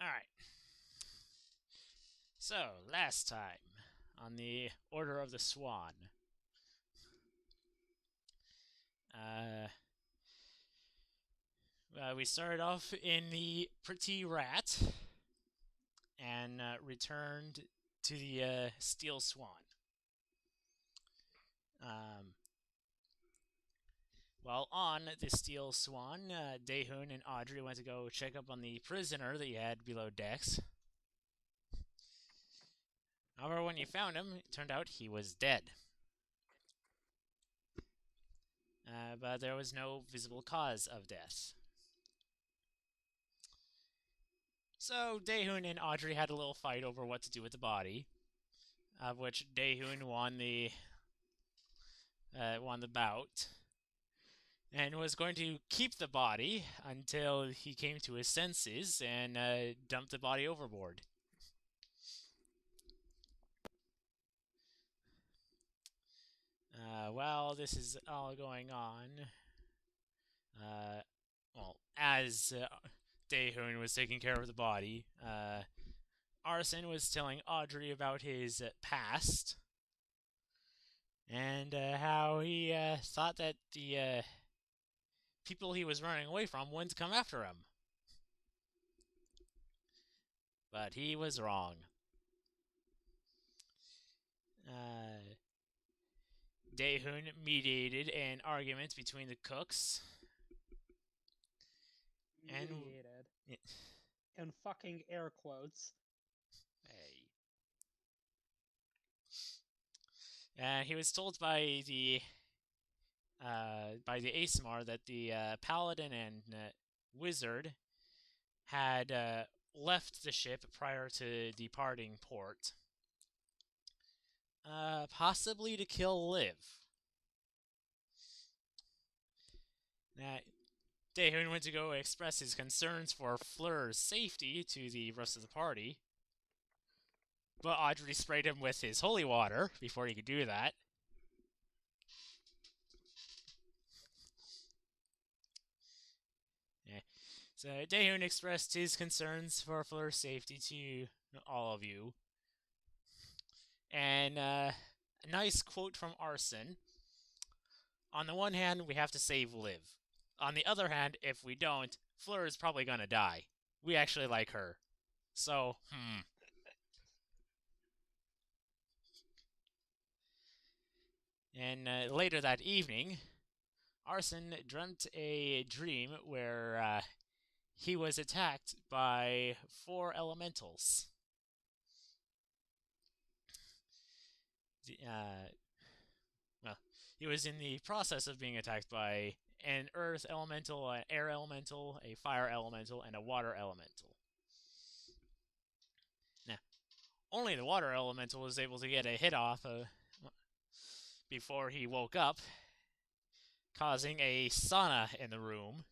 Alright. So, last time on the Order of the Swan. Uh, we started off in the Pretty Rat and returned to the Steel Swan. Um, while on the Steel Swan, Daehoon and Audrey went to go check up on the prisoner that you had below decks. However, when you found him, it turned out he was dead. But there was no visible cause of death. So Daehoon and Audrey had a little fight over what to do with the body, of which Daehoon won the bout, and was going to keep the body until he came to his senses and dumped the body overboard. While this is all going on, as Daehoon was taking care of the body, Arson was telling Audrey about his past and how he thought that the people he was running away from wouldn't come after him. But he was wrong. Daehoon mediated an argument between the cooks. Mediated. In fucking air quotes. Hey. And he was told by the ASMR that the paladin and wizard had left the ship prior to departing port, possibly to kill Liv. Now, Daehoon went to go express his concerns for Fleur's safety to the rest of the party, but Audrey sprayed him with his holy water before he could do that. Yeah. So Daehoon expressed his concerns for Fleur's safety to all of you. And a nice quote from Arson. On the one hand, we have to save Liv. On the other hand, if we don't, Fleur is probably gonna die. We actually like her. So, And later that evening, Arson dreamt a dream where he was attacked by 4 elementals. Well, he was in the process of being attacked by an earth elemental, an air elemental, a fire elemental, and a water elemental. Now, only the water elemental was able to get a hit off before he woke up, causing a sauna in the room.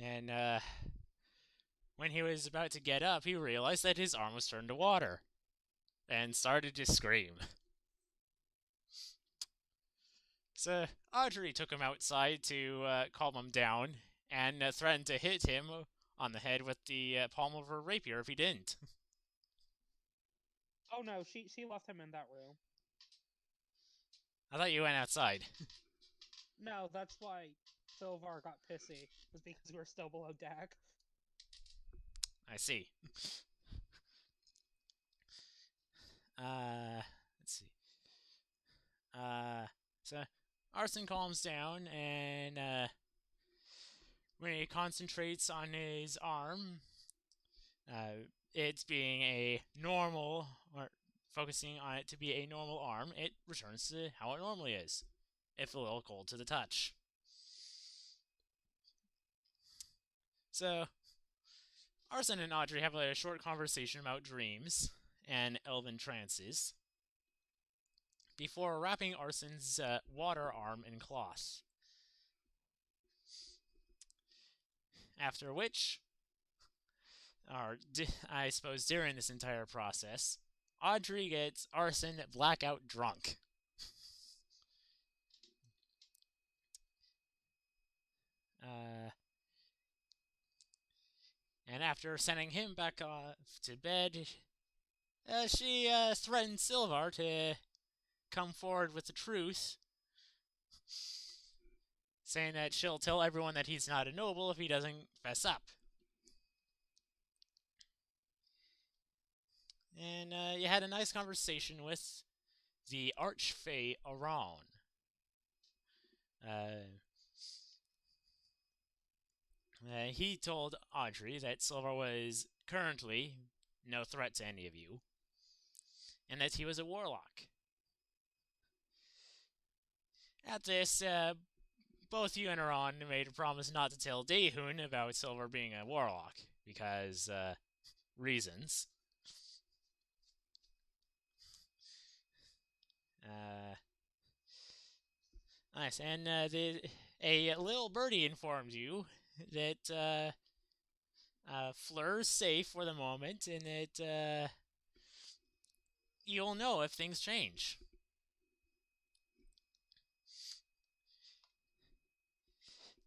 And when he was about to get up, he realized that his arm was turned to water and started to scream. So Audrey took him outside to calm him down and threatened to hit him on the head with the palm of her rapier if he didn't. Oh no, she left him in that room. I thought you went outside. No, that's why Sylvar got pissy, was because we were still below deck. I see. Let's see. So Arson calms down and when he concentrates on his arm, it's being a normal, or focusing on it to be a normal arm, it returns to how it normally is, if a little cold to the touch. So, Arson and Audrey have a short conversation about dreams and elven trances before wrapping Arson's water arm in cloth. After which, or I suppose during this entire process, Audrey gets Arson blackout drunk. after sending him back to bed, she threatened Silvar to come forward with the truth, saying that she'll tell everyone that he's not a noble if he doesn't fess up. And you had a nice conversation with the Archfey Aron. He told Audrey that Silvar was currently no threat to any of you, and that he was a warlock. At this, both you and Aron made a promise not to tell Dehun about Silvar being a warlock, because, reasons. Nice, and a little birdie informed you that Fleur's safe for the moment, and that you'll know if things change.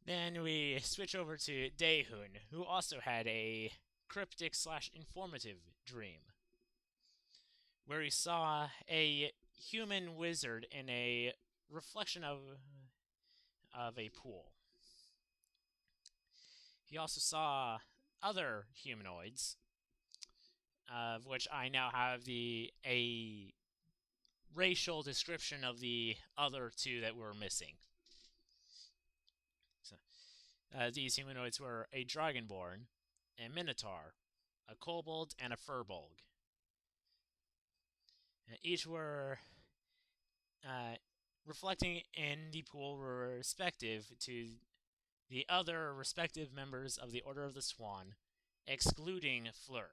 Then we switch over to Dehun, who also had a cryptic/informative dream, where he saw a human wizard in a reflection of a pool. He also saw other humanoids, of which I now have a racial description of the other two that were missing. So, these humanoids were a dragonborn, a minotaur, a kobold, and a furbolg. Each were reflecting in the pool were respective to the other respective members of the Order of the Swan, excluding Fleur.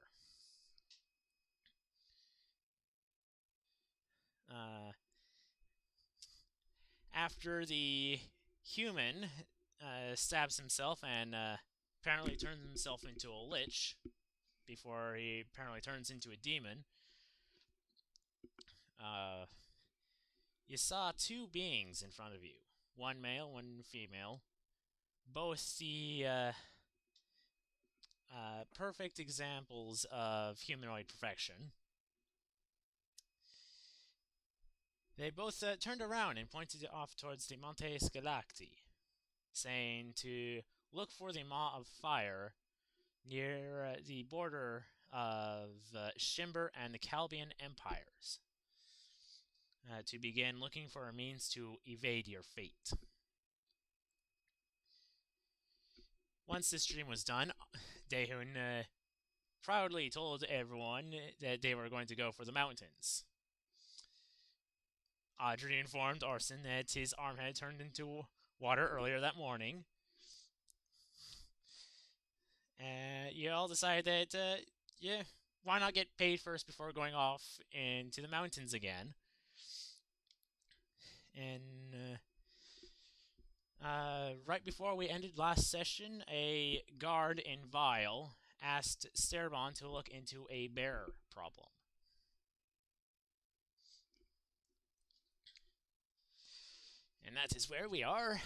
After the human stabs himself and apparently turns himself into a lich, before he apparently turns into a demon, you saw two beings in front of you. One male, one female. Both the perfect examples of humanoid perfection. They both turned around and pointed off towards the Monte Scalacti, saying to look for the Maw of Fire near the border of Shimber and the Calbian Empires, to begin looking for a means to evade your fate. Once this dream was done, Dehun proudly told everyone that they were going to go for the mountains. Audrey informed Arson that his arm had turned into water earlier that morning. You all decided that, why not get paid first before going off into the mountains again? And right before we ended last session, a guard in Vile asked Sterbon to look into a bear problem. And that is where we are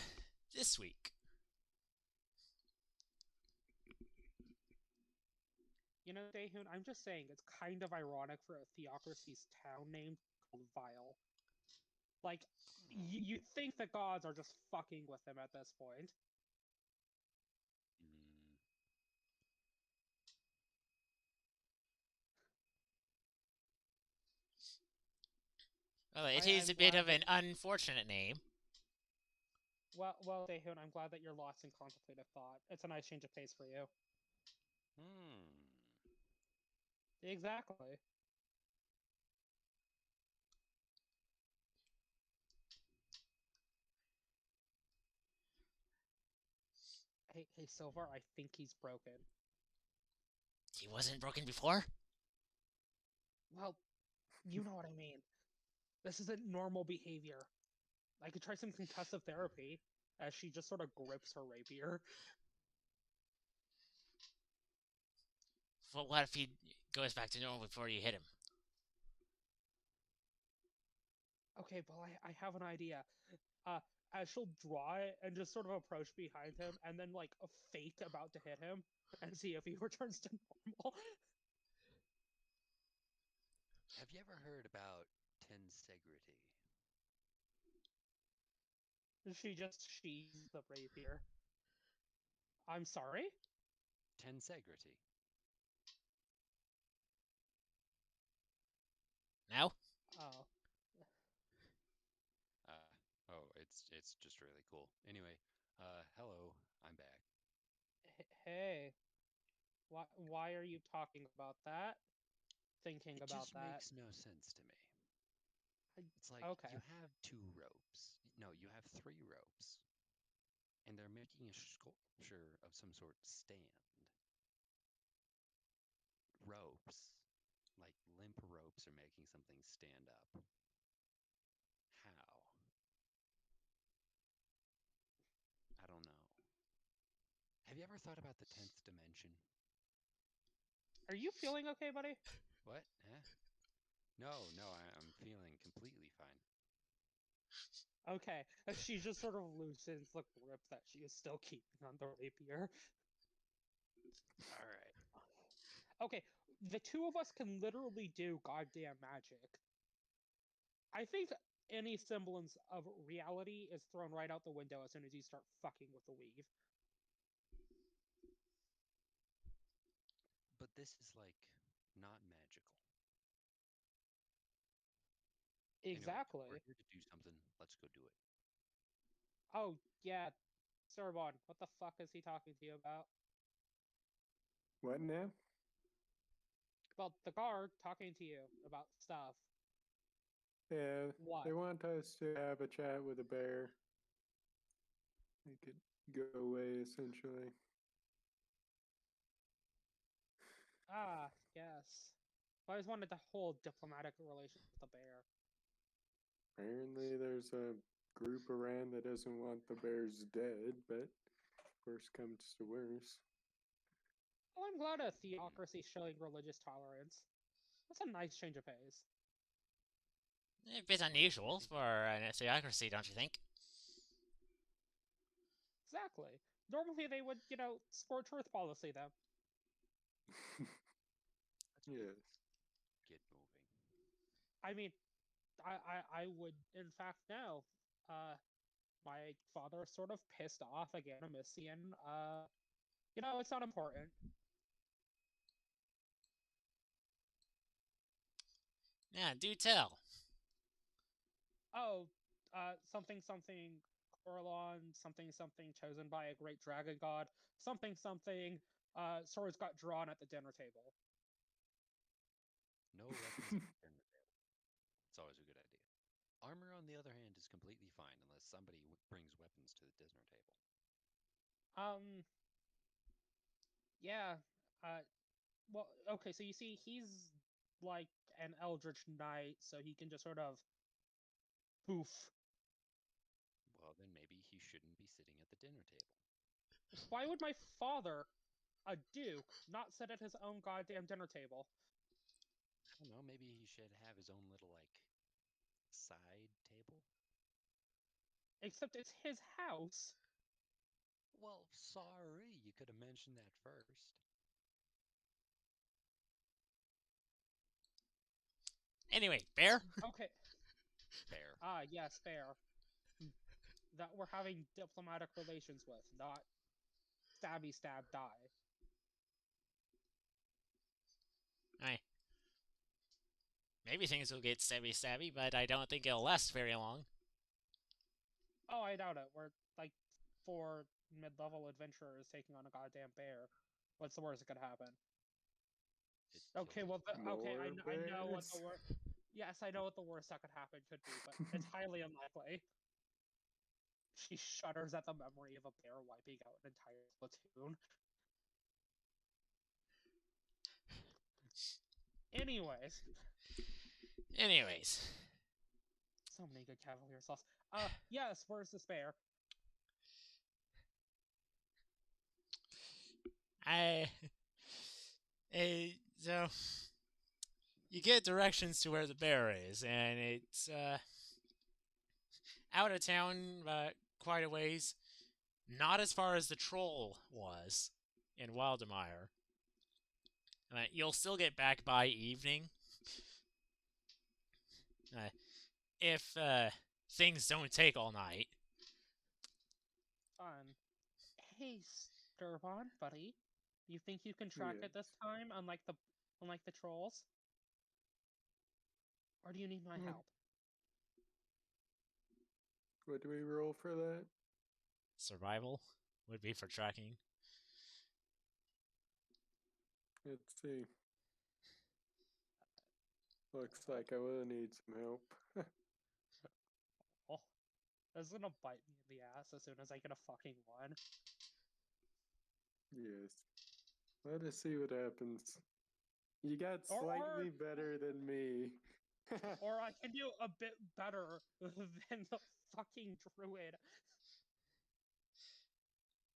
this week. You know, Dehun, I'm just saying it's kind of ironic for a Theocracy's town name called Vile. Like, you'd think the gods are just fucking with him at this point. Well, it is a bit of an unfortunate name. Well, Dehun, I'm glad that you're lost in contemplative thought. It's a nice change of pace for you. Exactly. Hey, Silvar, I think he's broken. He wasn't broken before? Well, you know what I mean. This isn't normal behavior. I could try some concussive therapy, as she just sort of grips her rapier. Well, what if he goes back to normal before you hit him? Okay, well, I have an idea. as she'll draw it and just sort of approach behind him and then like a fake about to hit him and see if he returns to normal. Have you ever heard about tensegrity? She just sheathes the rapier. I'm sorry? Tensegrity. Now? Oh. It's just really cool. Anyway, hello, I'm back. Hey, why are you talking about that? Thinking It about just that? makes no sense to me. It's like Okay. you have 2 ropes. No, you have 3 ropes. And they're making a sculpture of some sort stand. Ropes, like limp ropes, are making something stand up. How? I don't know. Have you ever thought about the 10th dimension? Are you feeling okay, buddy? What? Huh? No, I'm feeling completely fine. Okay. She just sort of loosens the grip that she is still keeping on the rapier. All right. Okay, the two of us can literally do goddamn magic. I think any semblance of reality is thrown right out the window as soon as you start fucking with the weave. But this is like not magical. Anyway, we're Exactly. here to do something. Let's go do it. Oh, yeah. Sorbonne, what the fuck is he talking to you about? What now? Well, the guard talking to you about stuff. Yeah, What? they want us to have a chat with a bear. They could go away, essentially. Ah, yes. I always wanted to hold diplomatic relations with the bear. Apparently, there's a group around that doesn't want the bears dead, but worst comes to worst. Well, I'm glad a theocracy showing religious tolerance. That's a nice change of pace. A bit unusual for an theocracy, don't you think? Exactly. Normally they would, scorch earth policy them. Yes. Get moving. I mean, I would in fact know. My father sort of pissed off a Ganymisian. It's not important. Yeah, do tell. Oh, something something Coralon, something something chosen by a great dragon god, something something. Swords got drawn at the dinner table. No weapons at the dinner table. It's always a good idea. Armor, on the other hand, is completely fine unless somebody brings weapons to the dinner table. Um, yeah. Uh, well, okay. So you see, he's like an eldritch knight, so he can just sort of poof. Well, then maybe he shouldn't be sitting at the dinner table. Why would my father, a duke, not sit at his own goddamn dinner table? I don't know, maybe he should have his own little, like, side table? Except it's his house. Well, sorry, you could have mentioned that first. Anyway, bear? Okay. Fair. Ah, yes, fair. That we're having diplomatic relations with, not stabby stab die. Aye. Maybe things will get stabby, but I don't think it'll last very long. Oh, I doubt it. We're like 4 mid-level adventurers taking on a goddamn bear. What's the worst that could happen? It Okay, kills well, us. okay, More I know what the bears. worst. Yes, I know what the worst that could happen could be, but it's highly unlikely. She shudders at the memory of a bear wiping out an entire platoon. Anyways, Anyways. so many good Cavalier sauce. Yes, where's the spare? So you get directions to where the bear is, and it's out of town quite a ways. Not as far as the troll was in Wildemire. You'll still get back by evening. If things don't take all night. Fun. Hey, Sturban, buddy. You think you can track it Yes. this time, unlike the trolls? Or do you need my Hmm. help? What do we roll for that? Survival would be for tracking. Let's see. Looks like I will need some help. Oh, this is gonna bite me in the ass as soon as I get a fucking one. Yes. Let us see what happens. You got Or- slightly better than me. Or I can do a bit better than the fucking druid.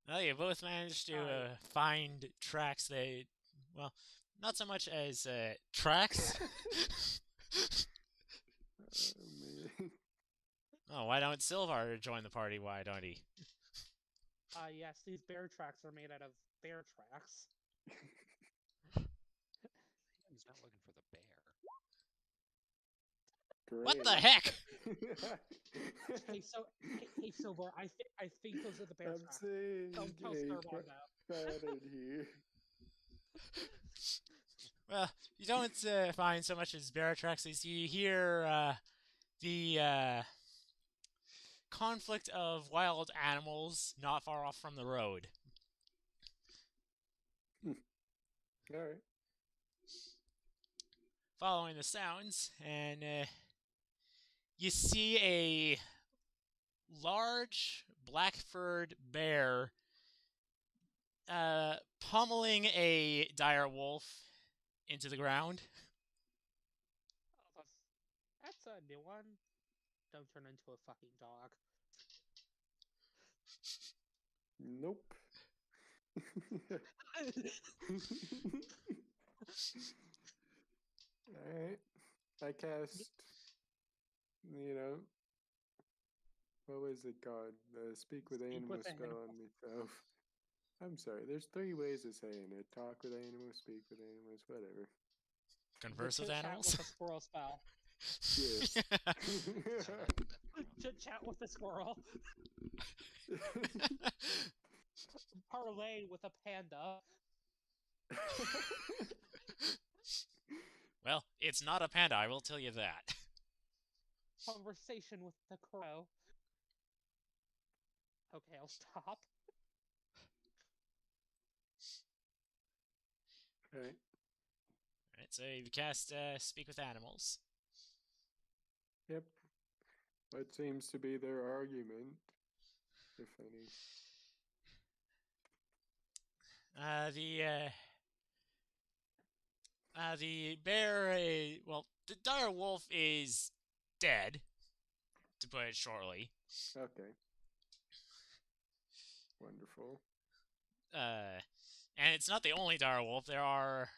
Well, you both managed to Alright. find tracks that, well, not so much as tracks. Man. Oh, why don't Silvar join the party? Why don't he? Yes, these bear tracks are made out of bear tracks. He's not looking for the bear. What the Great. heck? Hey, Silver, I think those are the bear I'm tracks. saying Don't tell a Sturban now. pattern here. Well, you don't find so much as bear tracks as you hear the conflict of wild animals not far off from the road. All right. Following the sounds, and you see a large black-furred bear pummeling a dire wolf into the ground. Oh, that's a new one. Don't turn into a fucking dog. Nope. Alright. I cast, what was it called? The Speak with Speak Animals with spell on myself. I'm sorry, there's 3 ways of saying it. Talk with animals, speak with animals, whatever. Converse with Chit-chat animals. with a squirrel spell. Yes. Chit-chat with a squirrel. Parlay with a panda. Well, it's not a panda, I will tell you that. Conversation with the crow. Okay, I'll stop. Alright. Alright, so you cast Speak with Animals. Yep. What seems to be their argument, if any? The bear, well, the dire wolf is dead, to put it shortly. Okay. Wonderful. And it's not the only dire wolf. There are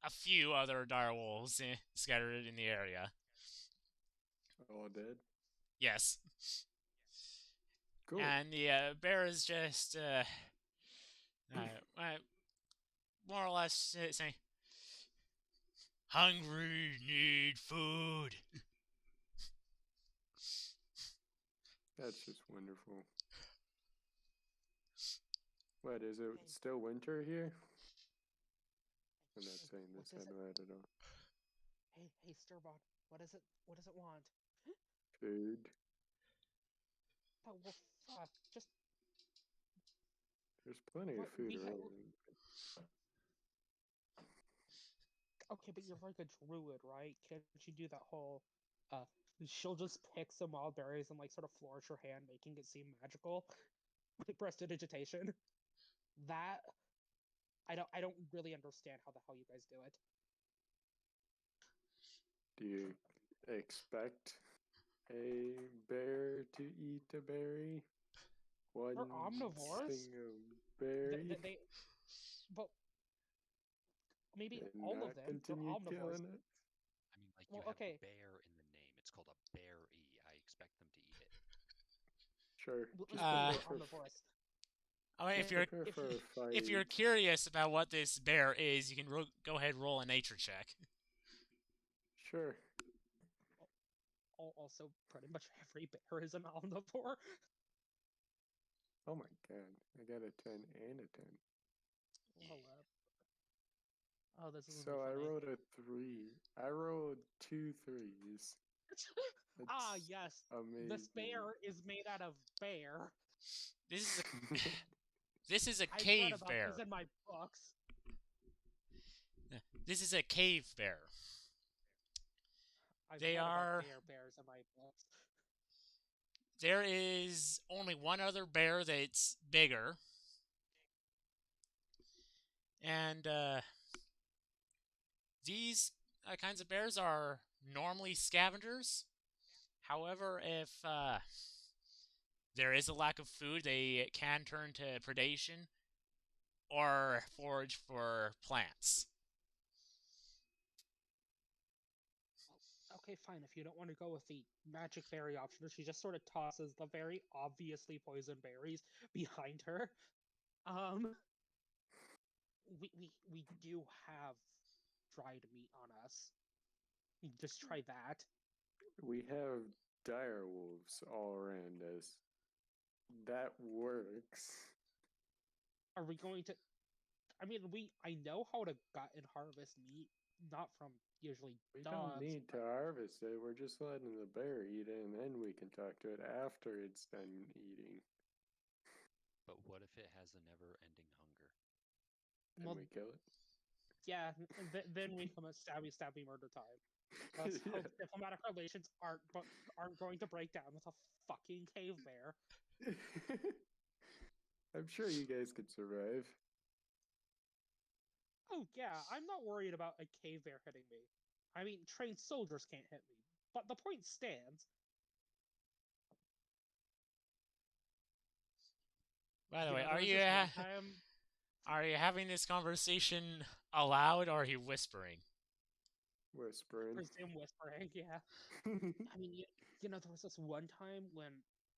a few other dire wolves scattered in the area. All dead? Yes. Cool. And the bear is just more or less saying, "Hungry, need food." That's just wonderful. What, is it still winter here? I'm not saying this, I know that at all. Hey, Sturbot, what does it want? Food. Oh, well, fuck, just... There's plenty of food around. Okay, but you're like a druid, right? Can't you do that whole, she'll just pick some wild berries and, like, sort of flourish her hand, making it seem magical? Like prestidigitation? That... I don't really understand how the hell you guys do it. Do you expect a bear to eat a berry? One They're omnivores? single berry? But maybe and all not of them. They're continue omnivores. killing it? I mean, like, Well, you have okay. bear in the name. It's called a berry. I expect them to eat it. Sure. We'll Just go Uh, with prepare omnivorous. I mean, if Yeah, you're prepare if for you- a fight. if you're curious about what this bear is, you can go ahead and roll a nature check. Sure. Also, pretty much every bear is an omnivore. Oh my god. I got a 10 and a 10. Hold up. Oh, this is So I funny. rolled a 3. I rolled 2 3s. Ah, That's yes. amazing. This bear is made out of bear. This is this is a I've read cave about bear. this in my books. This is a cave bear. I've They read are- about bears in my books. There is only one other bear that's bigger, and these kinds of bears are normally scavengers. However, if there is a lack of food, they can turn to predation or forage for plants. Okay, fine. If you don't want to go with the magic berry option, she just sort of tosses the very obviously poisoned berries behind her. We do have dried meat on us. You can just try that. We have dire wolves all around us. That works. Are we going to? I mean, I know how to gut and harvest meat, not from usually We dogs. don't need to harvest it. We're just letting the bear eat it, and then we can talk to it after it's done eating. But what if it has a never-ending hunger? Then Well, we kill it. yeah, then we come at stabby murder time. Let's Yeah. hope diplomatic relations aren't going to break down with a fucking cave bear. I'm sure you guys could survive. Oh yeah, I'm not worried about a cave bear hitting me. I mean, trained soldiers can't hit me, but the point stands. By the way, there are was you this one time? are you having this conversation aloud, or are you whispering? Whispering. Presume whispering, yeah. I mean, there was this one time when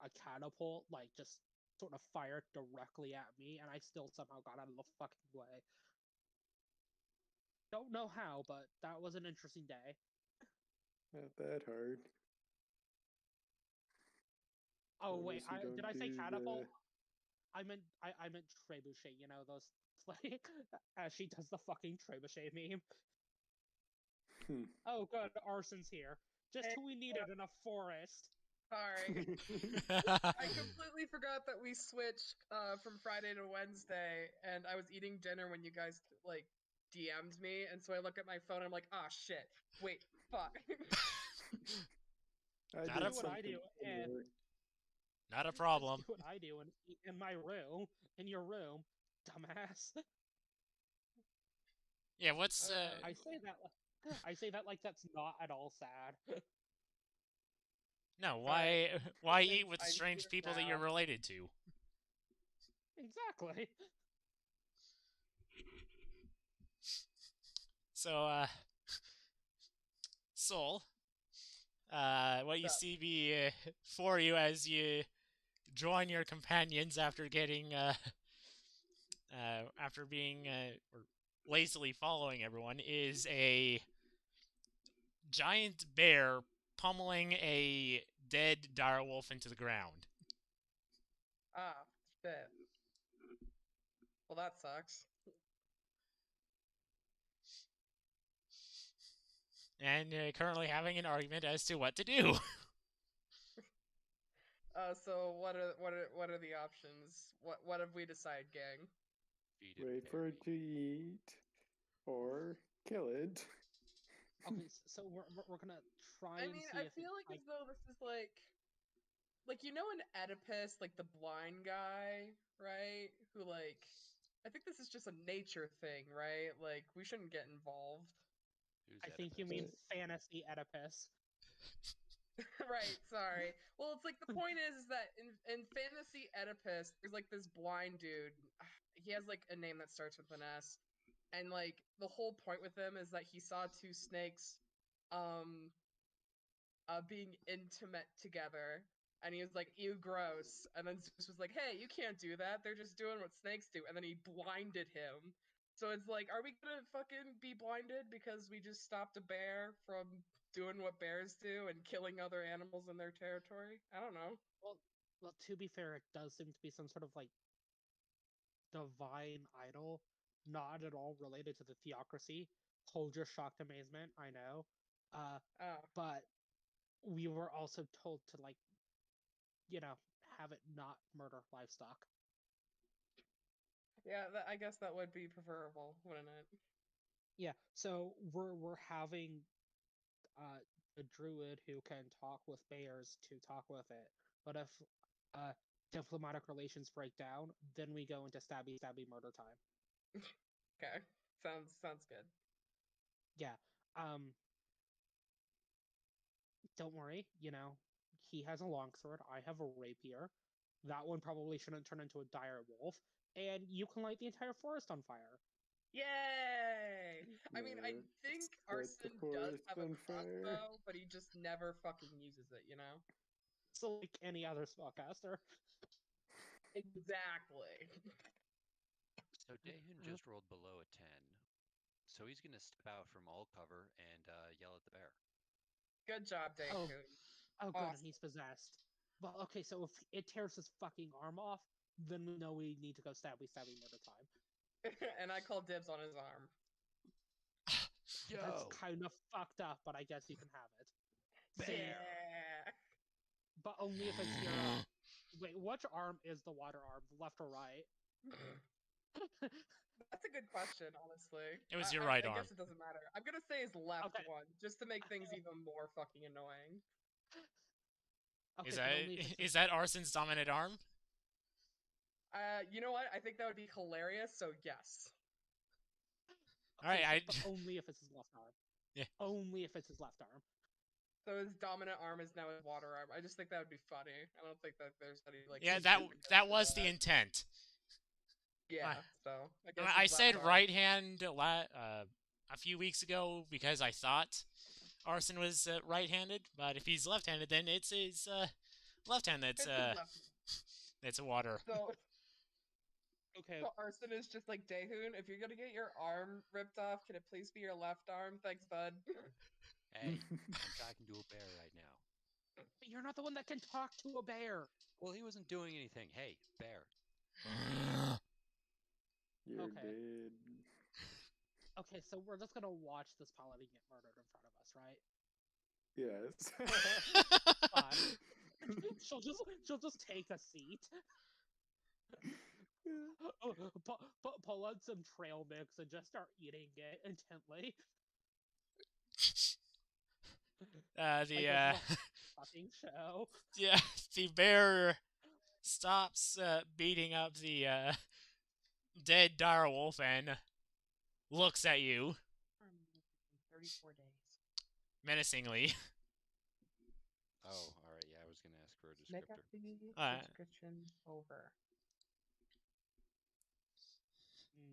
a catapult just sort of fired directly at me, and I still somehow got out of the fucking way. Don't know how, but that was an interesting day. Not that hard. Oh Long wait, as you did don't I say do catapult? I meant trebuchet. Those like as she does the fucking trebuchet meme. Oh, good, Arson's here. Just Hey, who we needed in a forest. Sorry. I completely forgot that we switched from Friday to Wednesday, and I was eating dinner when you guys DM'd me, and so I look at my phone and I'm like, ah, shit. Wait, fuck. I Not did a- what I something do, and similar. Not a problem. Just do what I do in my room, in your room, dumbass. Yeah, what's I say that like that's not at all sad. no, Alright, why listen, eat with I need strange it people that you're now. related to? Exactly. So Soul, what you Sup? see before you as you join your companions after getting after being or lazily following everyone is a giant bear pummeling a dead direwolf into the ground. Ah, shit. Well, that sucks. And currently having an argument as to what to do. So what are the options? What have we decided, gang? Feed it Wait for it to berries. eat, or kill it. Okay, so we're gonna try I and mean, see I if feel like as though this is like an Oedipus, like the blind guy, right? Who I think this is just a nature thing, right? Like we shouldn't get involved. Who's I think you Oedipus? mean fantasy Oedipus. Right, sorry. Well, it's like the point is that in fantasy Oedipus, there's like this blind dude. He has like a name that starts with an S. And like the whole point with him is that he saw two snakes being intimate together. and he was like, "Ew, gross." And then Zeus was like, "Hey, you can't do that. They're just doing what snakes do." And then he blinded him. So it's like, are we gonna fucking be blinded because we just stopped a bear from doing what bears do and killing other animals in their territory? I don't know. Well, to be fair, it does seem to be some sort of like divine idol, not at all related to the theocracy. Hold your shocked amazement, I know. Oh, But we were also told to like, you know, have it not murder livestock. yeah. I guess that would be preferable, wouldn't it? Yeah, so we're having uh a druid who can talk with bears to talk with it. But if uh diplomatic relations break down, then we go into stabby stabby murder time. Okay, sounds good. Yeah. Um don't worry, you know, he has a longsword, I have a rapier. That one probably shouldn't turn into a dire wolf, and you can light the entire forest on fire. Yay! I mean, I think Set the Arson does forest have a on fire. crossbow, but he just never fucking uses it, you know? So like any other spellcaster. Exactly. So Dahun just rolled below a 10. So he's going to step out from all cover and yell at the bear. Good job, Oh, Daehoon. oh, good, and Awesome. he's possessed. Well, okay, so if it tears his fucking arm off, then we know we need to go stabby stabby murder time. And I call dibs on his arm. That's Yo! kind of fucked up, but I guess you can have it. Same, Yeah. but only if it's your. Wait, which arm is the water arm, left or right? That's a good question, honestly. It was your right I arm. guess it doesn't matter. I'm gonna say his left Okay. one, just to make things even more fucking annoying. Okay, Is but that only if it's is that Arson's dominant arm? You know what? I think that would be hilarious, so yes. All right, okay, but only if it's his left arm. Yeah. Only if it's his left arm. So his dominant arm is now his water arm. I just think that would be funny. I don't think that there's any like. yeah, significance that to was the that. intent. Yeah. So I guess I his left said arm. right hand a few weeks ago because I thought Arson was right-handed, but if he's left-handed, then it's his left hand It's his left. that's a water. So Okay, So Arson is just like Daehoon. If you're gonna get your arm ripped off, can it please be your left arm? Thanks, bud. Hey, I'm talking to a bear right now. but you're not the one that can talk to a bear. Well, he wasn't doing anything. Hey, bear. You're Okay. dead. Okay, so we're just gonna watch this paladin get murdered in front of us, right? Yes. Fine. she'll just take a seat. Pull out some trail mix and just start eating it intently. The fucking show. yeah, the bear stops beating up the dead direwolf and looks at you 34 days. menacingly. Oh, all right. Yeah, I was gonna ask for a Make up descriptor. the subscription over.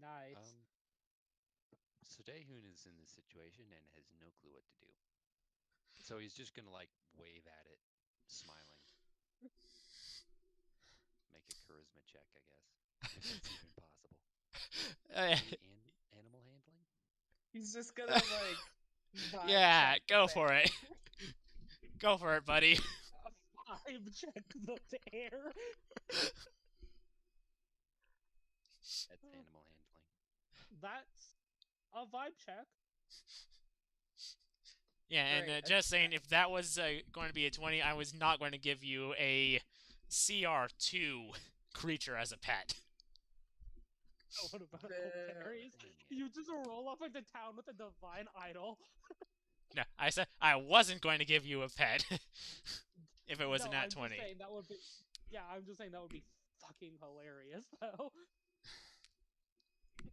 Nice. So Daehoon is in this situation and has no clue what to do. So he's just gonna like wave at it, smiling. Make a charisma check, I guess, if that's even possible. Animal handling? He's just gonna like. vibe Yeah, check the go bear. for it. Go for it, buddy. A 5 check the bear. That's animal handling. That's a vibe check. Yeah, and Great, just saying, if that was going to be a 20, I was not going to give you a CR2 creature as a pet. Oh, what about Bear. berries? Dang it. You just roll up into town with a divine idol. No, I said I wasn't going to give you a pet if it was No, a nat I'm 20. Just saying that would be. Yeah, I'm just saying that would be fucking hilarious, though.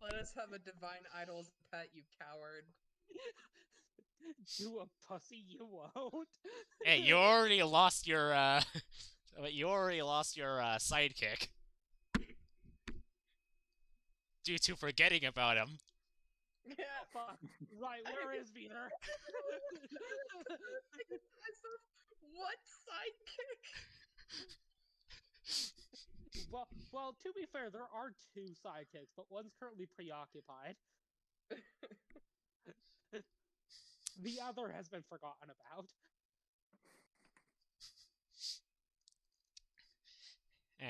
Let us have a divine idol as a pet, you coward. Do a pussy you won't. Hey, you already lost your sidekick due to forgetting about him. Yeah. Fuck. Right, where is Peter? What sidekick? Well, to be fair, there are two sidekicks, but one's currently preoccupied. The other has been forgotten about.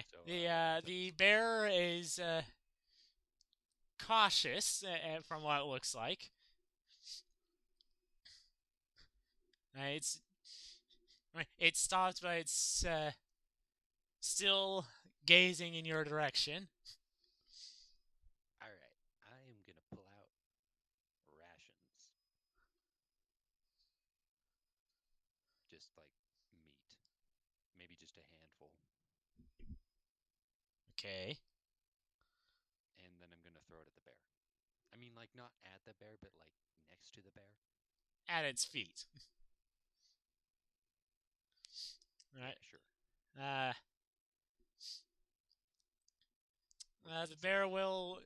So, The bear is cautious from what it looks like. It stops, but it's still gazing in your direction. all right, I am gonna pull out rations, just like meat, maybe just a handful, Okay. and then I'm gonna throw it at the bear. I mean, like not at the bear, but like next to the bear. At its feet. Yeah, Right. sure. What The kind of bear size? will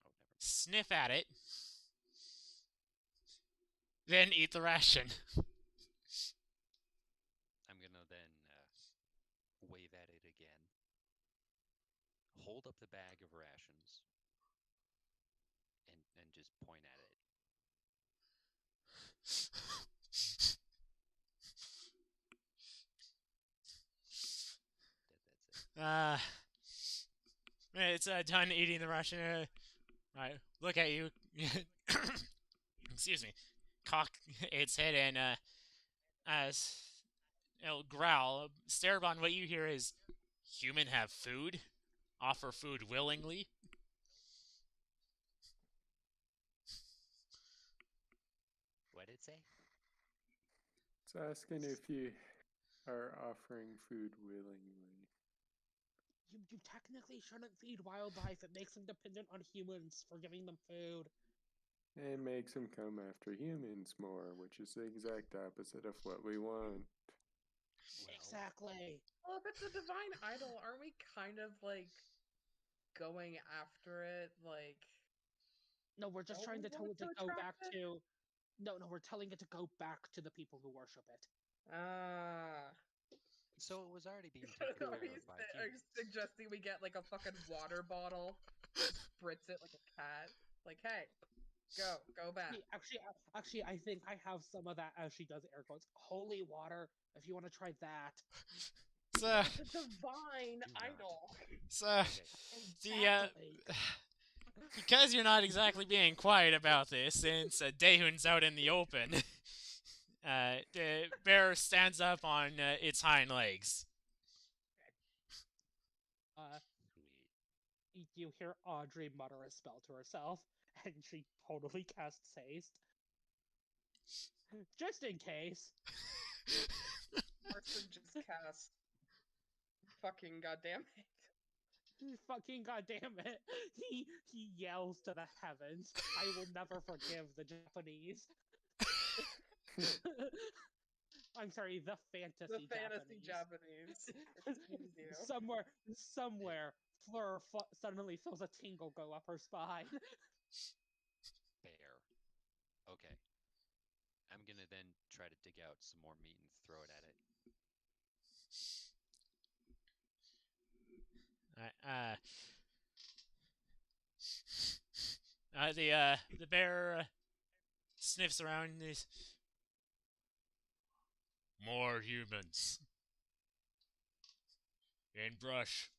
Oh, never mind. sniff at it, then eat the ration. I'm gonna then wave at it again, hold up the bag of rations, and just point at it. That's it. It's done eating the ration. Right, look at you. Excuse me. Cock its head and it'll growl. Starabon, what you hear is, "Human have food? Offer food willingly?" What did it say? It's asking if you are offering food willingly. You technically shouldn't feed wildlife. It makes them dependent on humans for giving them food. It makes them come after humans more, which is the exact opposite of what we want. Well, Exactly. Well, if it's a divine idol, aren't we kind of like going after it? Like, No, we're just don't trying we to tell want it to to go attract back it? to. No, we're telling it to go back to the people who worship it. Ah. so it was already being taken Are care you of by are you humans. suggesting we get like a fucking water bottle, spritz it like a cat? Like, hey, go back. Actually, I think I have some of that as she does air quotes. Holy water, if you want to try that. So, It's a divine Do not. idol. so the Exactly. because you're not exactly being quiet about this, since Dehun's out in the open, the bear stands up on its hind legs. Sweet. You hear Audrey mutter a spell to herself, and she totally casts haste. Just in case. Arson just cast. Fucking goddamn it. Fucking goddamn it. He yells to the heavens. I will never forgive the Japanese. I'm sorry, the The fantasy fantasy Japanese. Japanese. Excuse you. Somewhere, Fleur suddenly feels a tingle go up her spine. Bear. Okay. I'm gonna then try to dig out some more meat and throw it at it. The bear sniffs around and is, "More humans in brush."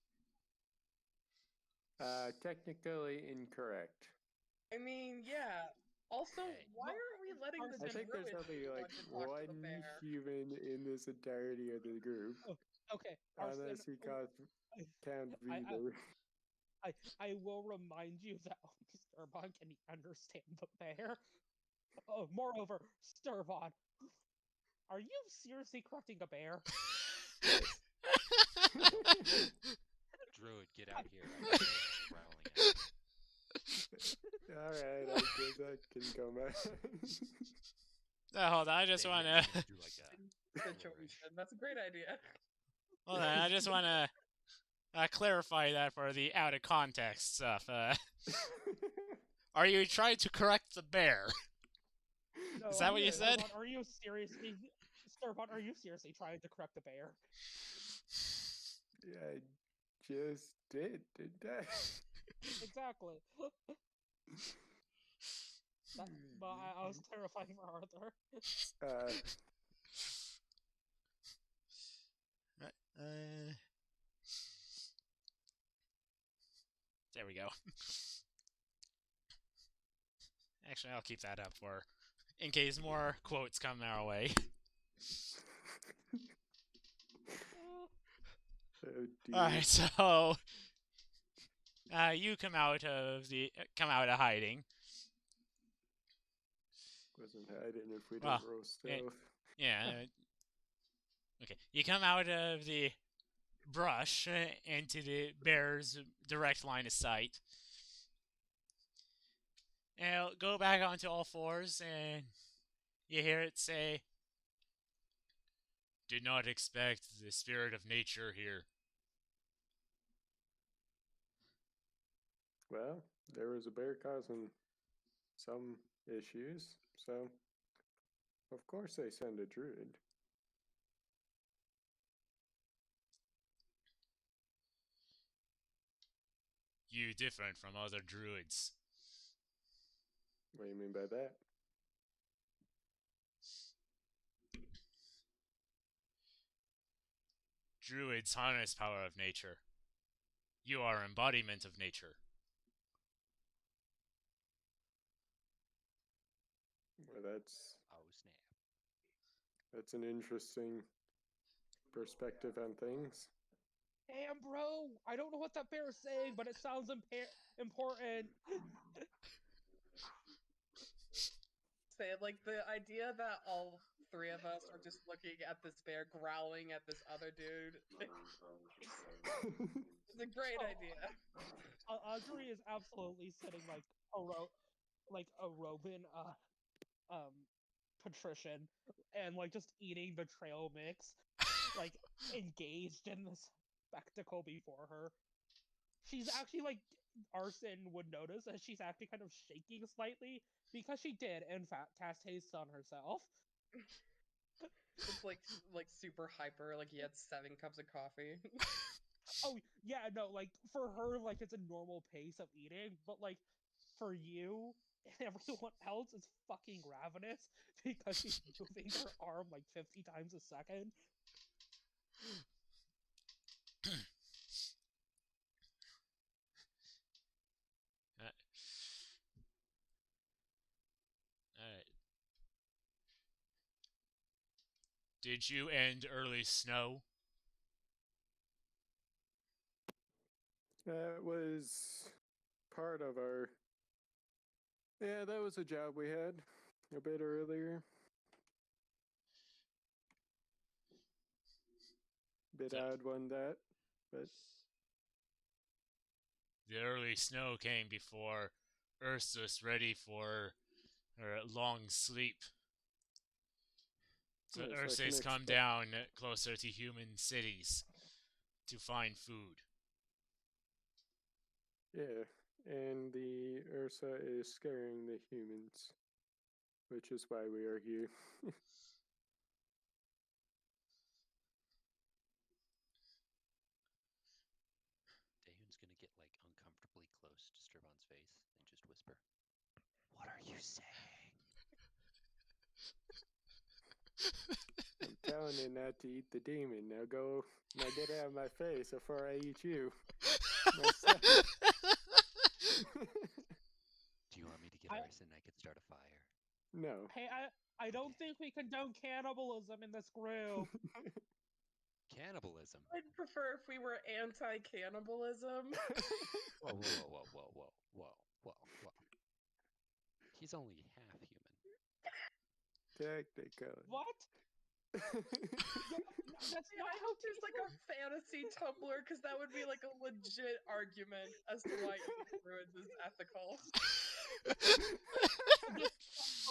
Technically incorrect. I mean, yeah. Also, Hey. why aren't we letting the I think there's druid only be the like one to talk to the one bear? human in this entirety of the group, Okay, Arson, unless he can't I, Beaver. I will remind you that Sturbon can understand the bear. Oh, moreover, Sturbon, are you seriously corrupting a bear? Druid, get out here. I can hear it growling at me. Alright, I guess I can come back. Hold on, I just Maybe want I'm to. gonna do like a Situation. That's a great idea. Hold on, I just want to clarify that for the out of context stuff. Are you trying to correct the bear? No, Is that what you said? Sturbon, are you seriously trying to correct a bear? I just did, didn't I? Exactly. But I was terrified for Arthur. Right, there we go. Actually, I'll keep that up for in case more quotes come our way. Oh dear. All right, so you come out of hiding. Wasn't hiding if we Well, didn't roll stealth. Yeah. Okay, you come out of the brush into the bear's direct line of sight. And go back onto all fours, and you hear it say, "Did not expect the spirit of nature here." Well, there was a bear causing some issues, so of course they send a druid. You different from other druids. What do you mean by that? Druids harness power of nature. You are embodiment of nature. Well, Oh snap! that's an interesting perspective on things. Damn, bro! I don't know what that bear is saying, but it sounds important. Say like the idea that all three of us are just looking at this bear growling at this other dude. It's a great Oh. idea. Audrey is absolutely sitting like a Robin patrician and like just eating the trail mix, like engaged in this spectacle before her. She's actually like Arson would notice as she's actually kind of shaking slightly because she did in fact cast haste on herself. It's like super hyper, like he had 7 cups of coffee. Oh yeah, no, like for her, like it's a normal pace of eating, but like for you and everyone else, it's fucking ravenous because she's moving her arm like 50 times a second. Alright. Did you end early snow? That was part of our. Yeah, that was a job we had a bit earlier. Bit So- odd one that, but The early snow came before Ursus ready for her long sleep. So yes, I can Ursus come expect- down closer to human cities to find food. Yeah, and the Ursa is scaring the humans, which is why we are here. Daehoon's gonna get like uncomfortably close to Sturvan's face and just whisper, "What are you saying?" I'm telling you not to eat the demon. Now get out of my face before I eat you. Myself. Do you want me to get I- arson? I could start a fire. No. Hey, I don't think we condone cannibalism in this group. Cannibalism. I'd prefer if we were anti-cannibalism. Whoa, whoa, whoa, whoa, whoa, whoa, whoa, whoa, whoa. He's only half human. Technically. What? That's Yeah, not I how hope there's like a fantasy Tumblr because that would be like a legit argument as to why eating druids is ethical.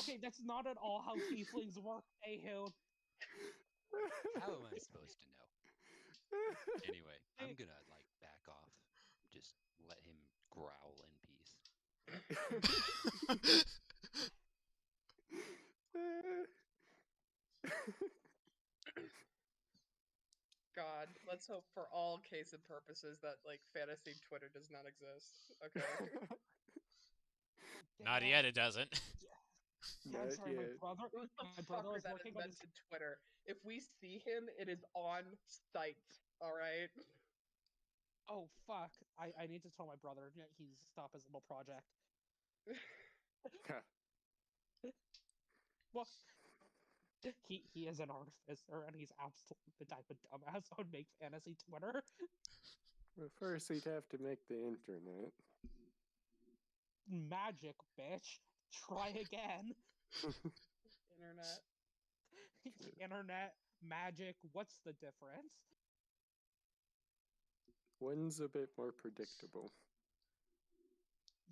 Okay, that's not at all how tieflings work, Ahun. How am I supposed to know? Anyway, I'm gonna like back off. Just let him growl in peace. God, let's hope for all case and purposes that like fantasy Twitter does not exist. Okay. Not yet, it doesn't. Yeah, I'm Not sorry, yet. Who's the my brother fucker was that working on this. invented Twitter? If we see him, it is on site. All right. Oh fuck! I need to tell my brother. Yeah, he's stop his little project. Well, he is an artificer, and he's absolutely the type of dumbass that would make fantasy Twitter. Well, first he'd have to make the internet. Magic, bitch. Try again. Internet. Internet, magic. What's the difference? One's a bit more predictable.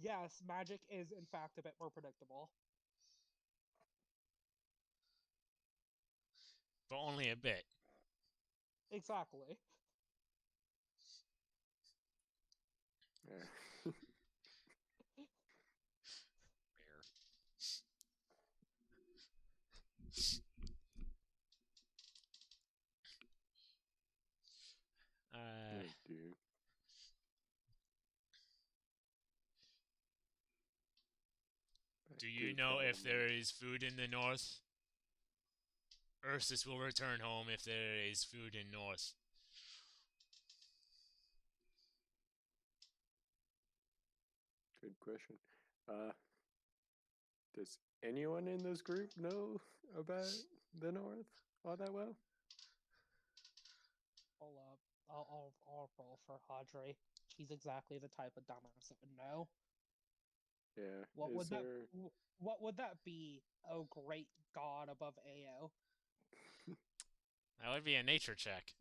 Yes, magic is in fact a bit more predictable. But only a bit. Exactly. Yeah. Bear. Oh, dear. Do you know if there is food in the north? Ursus will return home if there is food in north. Good question. Does anyone in this group know about the North all that well? Hold up. I'll roll for Audrey. She's exactly the type of dumbass that would know. Yeah. What Is would there... that? What would that be? Oh, great God above AO. That would be a nature check.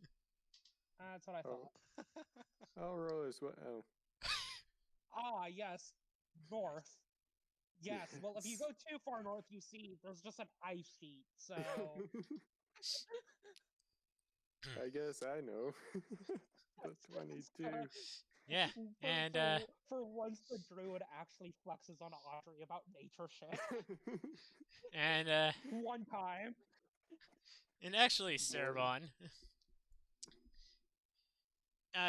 That's what I thought. I'll roll as well. Oh. Ah, yes, north. Yes. Well, if you Yes. go too far north, you see there's just an ice sheet. So I guess I know. The 22. Yeah, and for once, the druid actually flexes on Audrey about nature shit. and One time. and actually, Cerbon,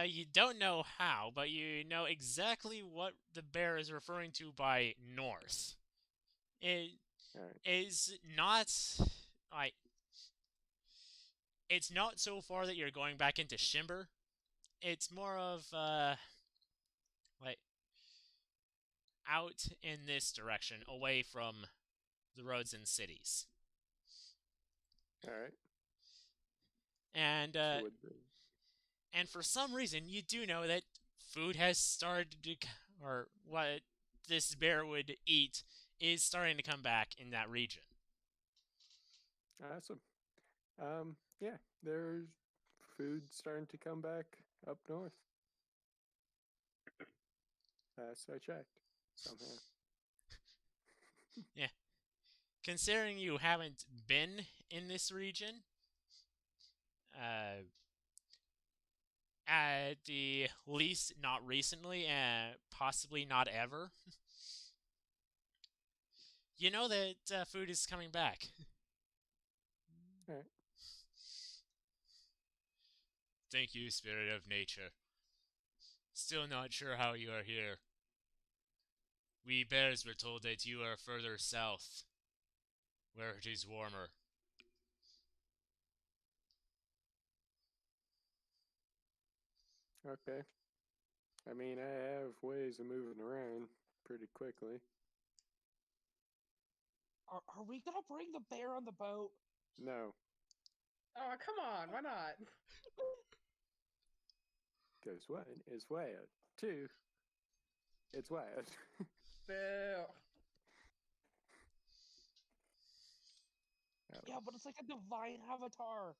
you don't know how, but you know exactly what the bear is referring to by north. It Alright. is not like it's not so far that you're going back into Shimber. It's more of like out in this direction, away from the roads and cities. Alright. And So would the... and for some reason, you do know that food has started to, or what this bear would eat is starting to come back in that region. Awesome. Yeah, there's food starting to come back up north. Last I checked, somehow. Considering you haven't been in this region, at the least not recently, and possibly not ever, you know that food is coming back. Alright. Thank you, Spirit of Nature. Still not sure how you are here. We bears were told that you are further south, where it is warmer. Okay. I mean, I have ways of moving around pretty quickly. Are we gonna bring the bear on the boat? No, Oh, come on. Why not? because one, it's wild. Two, it's wild. Boo. Yeah, but it's like a divine avatar.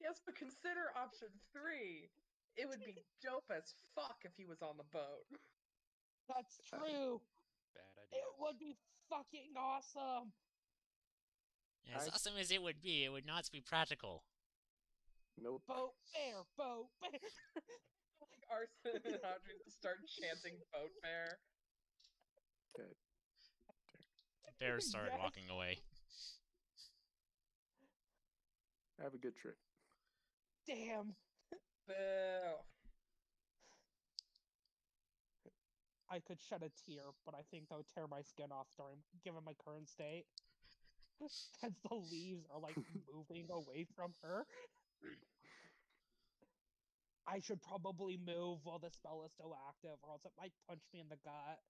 Yes, but consider option 3. It would be dope as fuck if he was on the boat. That's true. Bad idea. It would be fucking awesome. As awesome as it would not be practical. Nope. Boat bear, boat bear. Like Arson and Audrey just start chanting boat bear. Okay. Bears started Yes. walking away. Have a good trip. Damn. Boo. I could shed a tear, but I think that would tear my skin off given my current state. As the leaves are like moving away from her. I should probably move while the spell is still active, or else it might punch me in the gut.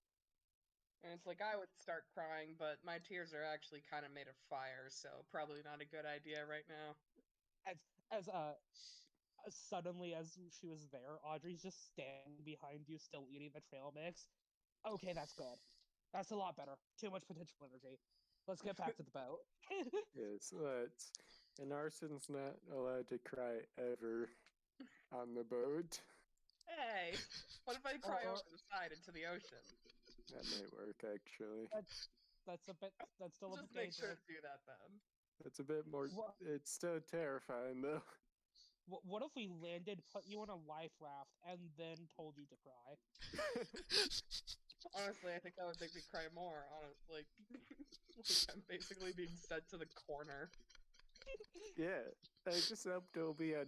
And it's like I would start crying, but my tears are actually kind of made of fire, so probably not a good idea right now. As suddenly as she was there, Audrey's just standing behind you, still eating the trail mix. Okay, that's good. That's a lot better. Too much potential energy. Let's get back to the boat. Yes, let's. And Arson's not allowed to cry ever on the boat. Hey, what if I cry Or- over the side into the ocean? That might work, actually. That's still a Just bit make sure dangerous. to do that then. That's a bit more. What? It's still terrifying, though. What if we landed, put you on a life raft, and then told you to cry? Honestly, I think that would make me cry more. Like I'm basically being sent to the corner. Yeah, I just hope it'll be a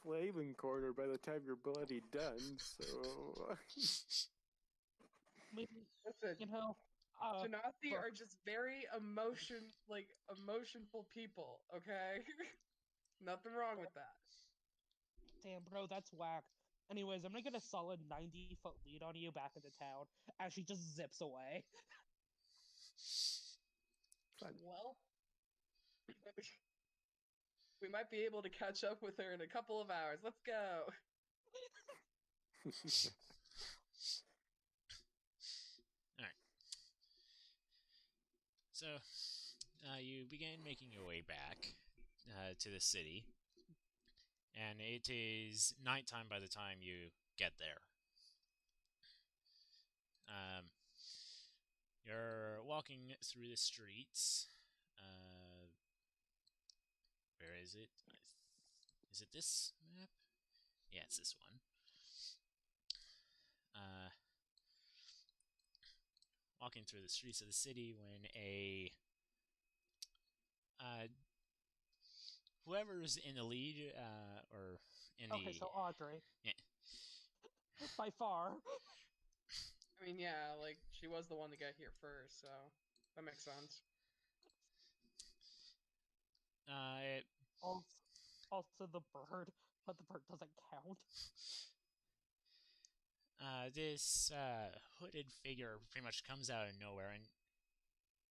flaming corner by the time you're bloody done. So I mean, Listen, you know, Genasi look. are just very emotional people. Okay, nothing wrong with that. Damn, bro, that's whack. Anyways, I'm gonna get a solid 90-foot lead on you back into town as she just zips away. fun. Well, we might be able to catch up with her in a couple of hours. Let's go. So, you begin making your way back to the city, and it is nighttime by the time you get there. You're walking through the streets. Where is it? Is it this map? Yeah, it's this one. Walking through the streets of the city when whoever's in the lead, or in Okay, the so Audrey. Yeah. By far. I mean, yeah, like she was the one to get here first, so that makes sense. Also the bird, but the bird doesn't count. This hooded figure pretty much comes out of nowhere, and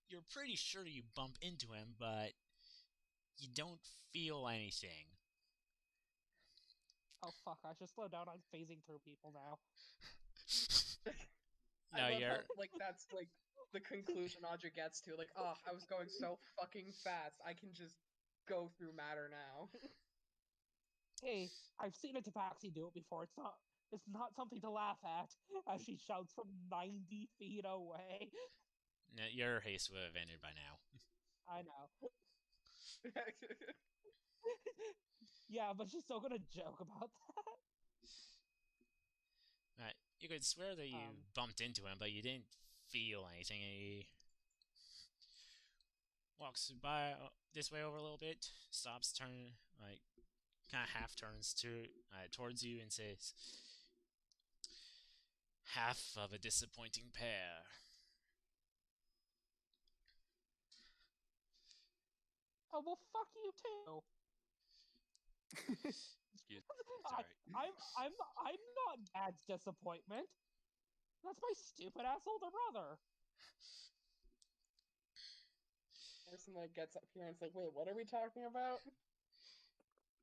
you're pretty sure you bump into him, but you don't feel anything. Oh fuck, I should slow down. I'm phasing through people now. No, I love you're. how, like, that's like the conclusion Audrey gets to. Like, oh, I was going so fucking fast. I can just go through matter now. Hey, I've seen a tabaxi do it before. It's not something to laugh at, as she shouts from 90 feet away. No, your haste would have ended by now. I know. Yeah, but she's still gonna joke about that. You could swear that you bumped into him, but you didn't feel anything. And he walks by this way over a little bit, stops, kind of half turns towards you and says, "Half of a disappointing pair." Oh well, fuck you too. Sorry. I'm not Dad's disappointment. That's my stupid ass older brother. Person like gets up here and it's like, wait, what are we talking about?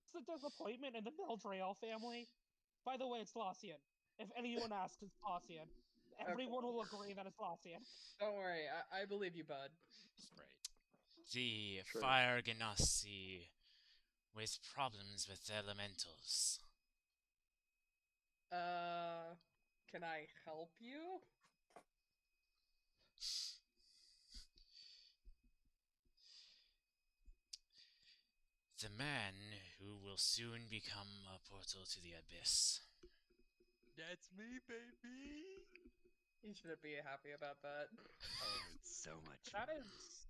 It's a disappointment in the Meldreal family. By the way, it's Lassian. If anyone asks, it's Lassian. Everyone will agree that it's Lassian. Don't worry, I believe you, bud. Right. The Sure. Fire Ganassi with problems with elementals. Can I help you? The man who will soon become a portal to the abyss. That's me, baby. You shouldn't be happy about that. Oh, it's so much That fun. is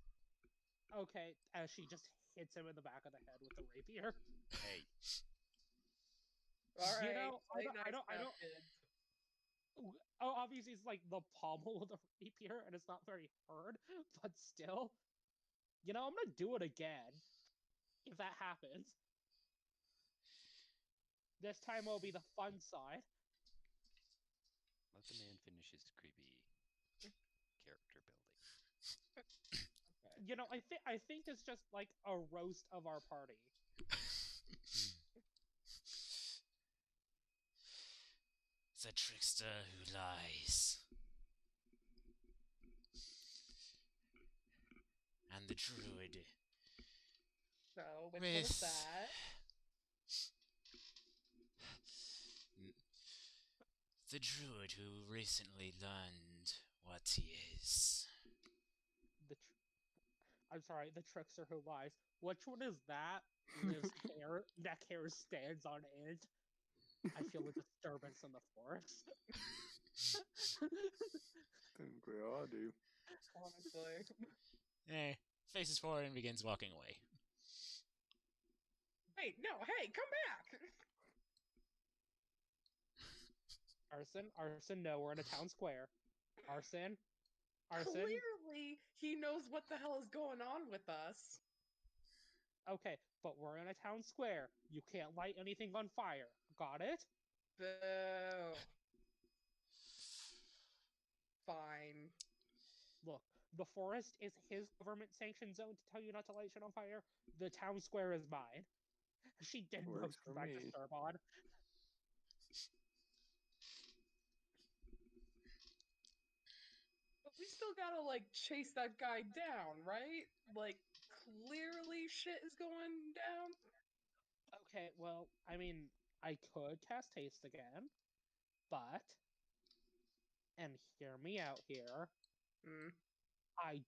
okay. As she just hits him in the back of the head with the rapier. Hey, All right, You know, play nice now, kids. Oh, obviously it's like the pommel of the rapier, and it's not very hard, but still. You know, I'm gonna do it again. If that happens. This time it'll be the fun side. let the man finish his creepy character building. Okay. You know, I think it's just like a roast of our party. The trickster who lies. And the druid. So, which one is With- that? The druid who recently learned what he is. I'm sorry, the trickster who lies. Which one is that? Lives hair, neck hair stands on end. I feel a disturbance in the forest. think we all do. Honestly. Faces forward and begins walking away. Wait, no, hey, come back! Arson, no, we're in a town square. Arson. Clearly, he knows what the hell is going on with us. Okay, but we're in a town square. You can't light anything on fire. Got it? Boo. Fine. Look, the forest is his government-sanctioned zone to tell you not to light shit on fire. The town square is mine. She did Works most for back to me. Sturbod. But we still gotta, like, chase that guy down, right? Like, clearly shit is going down. Okay, well, I mean, I could cast haste again, but, and hear me out here, Hmm. I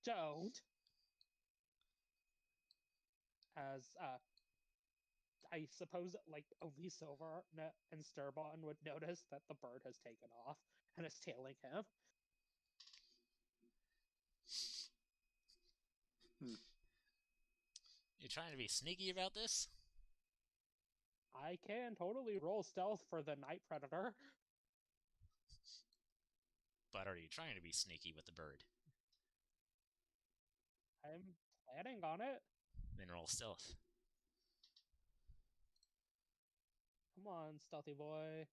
don't, as, I suppose, like, only Silver and Sturbon would notice that the bird has taken off and is tailing him. You trying to be sneaky about this? I can totally roll stealth for the Night Predator. But are you trying to be sneaky with the bird? I'm planning on it. Then roll stealth. Come on, stealthy boy.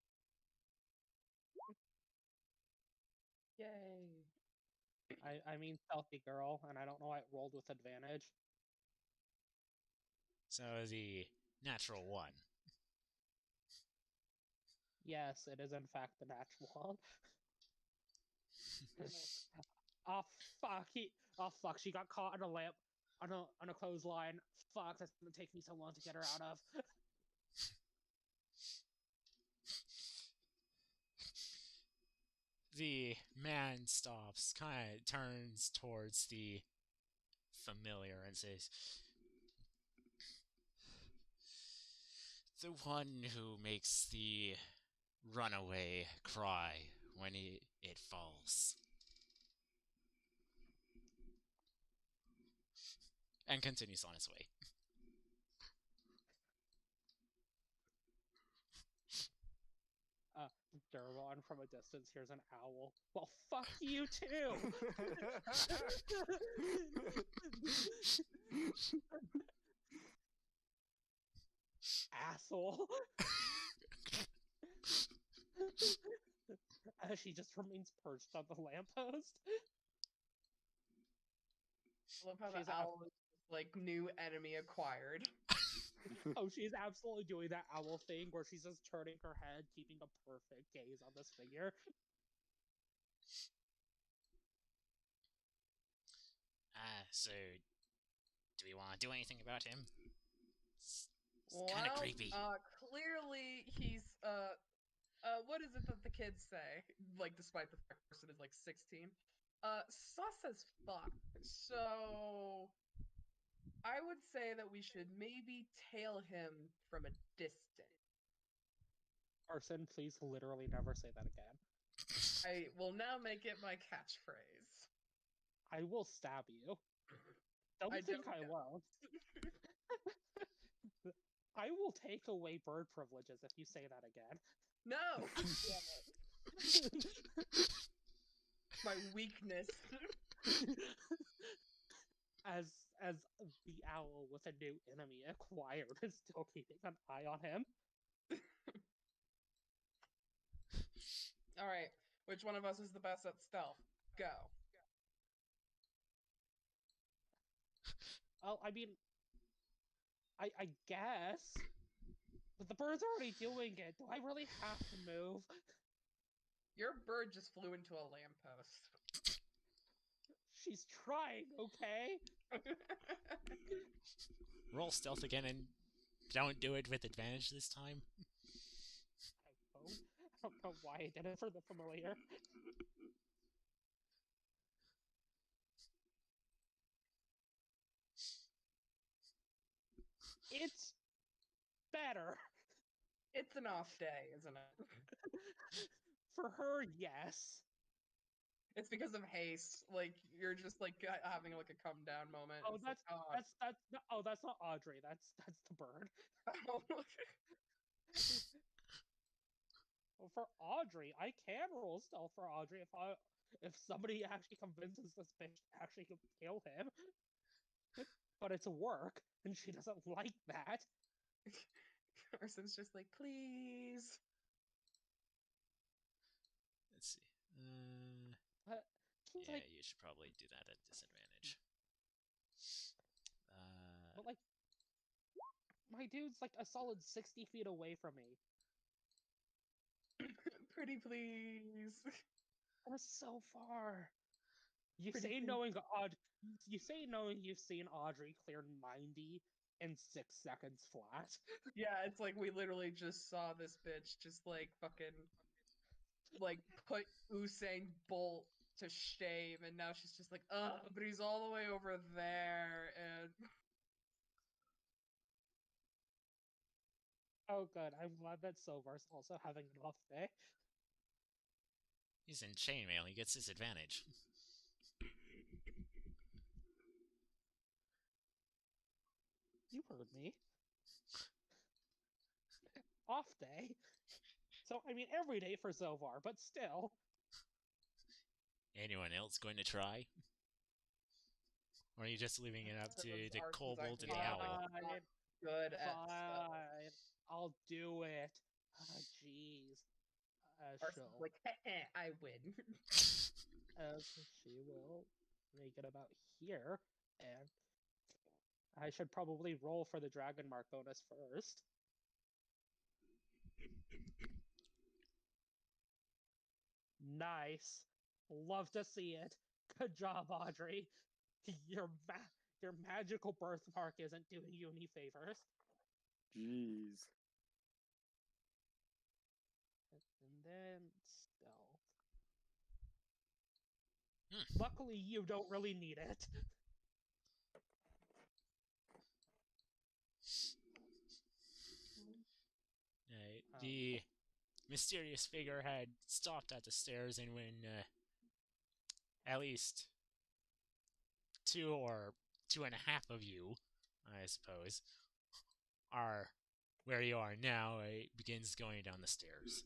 Yay. I mean stealthy girl, and I don't know why it rolled with advantage. So the natural 1. Yes, it is in fact the natural. Oh fuck! Oh fuck! She got caught on a lamp, on a clothesline. Fuck! That's gonna take me so long to get her out of. The man stops, kind of turns towards the familiar and says, "The one who makes the runaway cry when it falls." And continues on his way. Durwan from a distance hears an owl. Well, fuck you too. Asshole. She just remains perched on the lamppost. I love how She's the owl is like new enemy acquired. Oh, she's absolutely doing that owl thing where she's just turning her head, keeping a perfect gaze on this figure. So do we want to do anything about him? It's Well, kind of creepy. Clearly he's what is it that the kids say? Like, despite the fact the person is like 16, sus as fuck. So I would say that we should maybe tail him from a distance. Arson, please literally never say that again. I will now make it my catchphrase. I will stab you. Don't I think don't I know. won't. I will take away bird privileges if you say that again. No! Damn it. My weakness. as the owl with a new enemy acquired is still keeping an eye on him. Alright, which one of us is the best at stealth? Go. Well, I mean, I guess. But the bird's already doing it. Do I really have to move? Your bird just flew into a lamppost. She's trying, okay? Roll stealth again and don't do it with advantage this time. I won't. I don't know why I did it for the familiar. It's better. It's an off day, isn't it? For her, yes. It's because of haste. Like you're just like having like a come down moment. Oh, It's like, that's not Audrey. That's the bird. Well, for Audrey, I can roll stealth for Audrey if somebody actually convinces this bitch to actually kill him. But it's work, and she doesn't like that. Carson's just like, please. Let's see. Seems Yeah, like, you should probably do that at disadvantage. but like, my dude's like a solid 60 feet away from me. Pretty please. That's so far. You Pretty say please. knowing you've seen Audrey clear 90 in 6 seconds flat. Yeah, it's like we literally just saw this bitch just like fucking like put Usain Bolt to shame, and now she's just like, ugh, but he's all the way over there, and Oh, good. I'm glad that Silvar's also having an off day. he's in chainmail. He gets disadvantage. You heard me. Off day. So, I mean, every day for Zovar, but still. Anyone else going to try? Or are you just leaving it up to Because the Arson's kobold and actually the owl? not good at stuff. Fine. I'll do it. Ah, jeez. Arson's She'll. like, heh, I win. She will make it about here, and I should probably roll for the Dragon Mark bonus first. Nice. Love to see it. Good job, Audrey. Your magical birthmark isn't doing you any favors. Jeez. And then stealth. Hmm. Luckily, you don't really need it. The mysterious figure had stopped at the stairs, and when at least 2 or 2.5 of you, I suppose, are where you are now, it begins going down the stairs.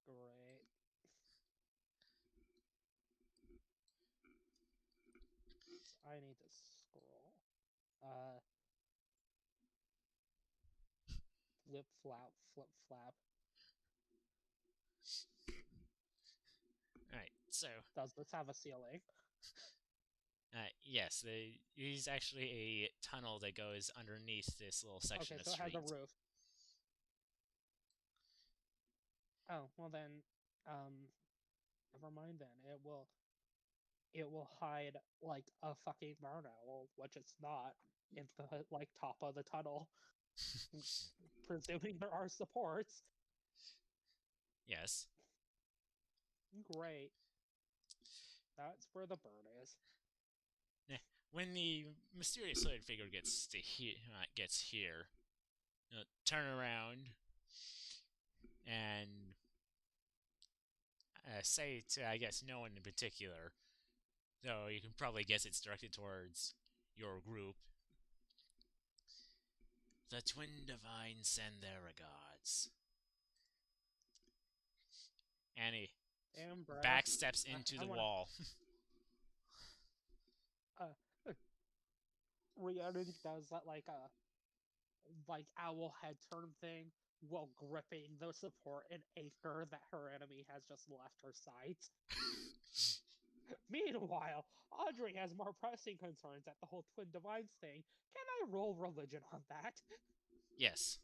Great. I need to scroll. Flip flap, flip flap. Alright, so Does this have a ceiling? yes, there's actually a tunnel that goes underneath this little section Okay, of so it street. has a roof. Oh, well then, never mind then. It will hide like a fucking barn owl, which it's not, in the like top of the tunnel. Presuming there are supports. Yes. Great. That's where the bird is. When the mysterious hooded figure gets here, turn around and say to, I guess, no one in particular, though you can probably guess it's directed towards your group. The Twin Divines send their regards. Annie Damn, bro. back steps into I the wanna- wall. Reality does that like owl head turn thing while gripping the support and anchor that her enemy has just left her sight. Meanwhile, Audrey has more pressing concerns at the whole Twin Divines thing. Can I roll religion on that? Yes.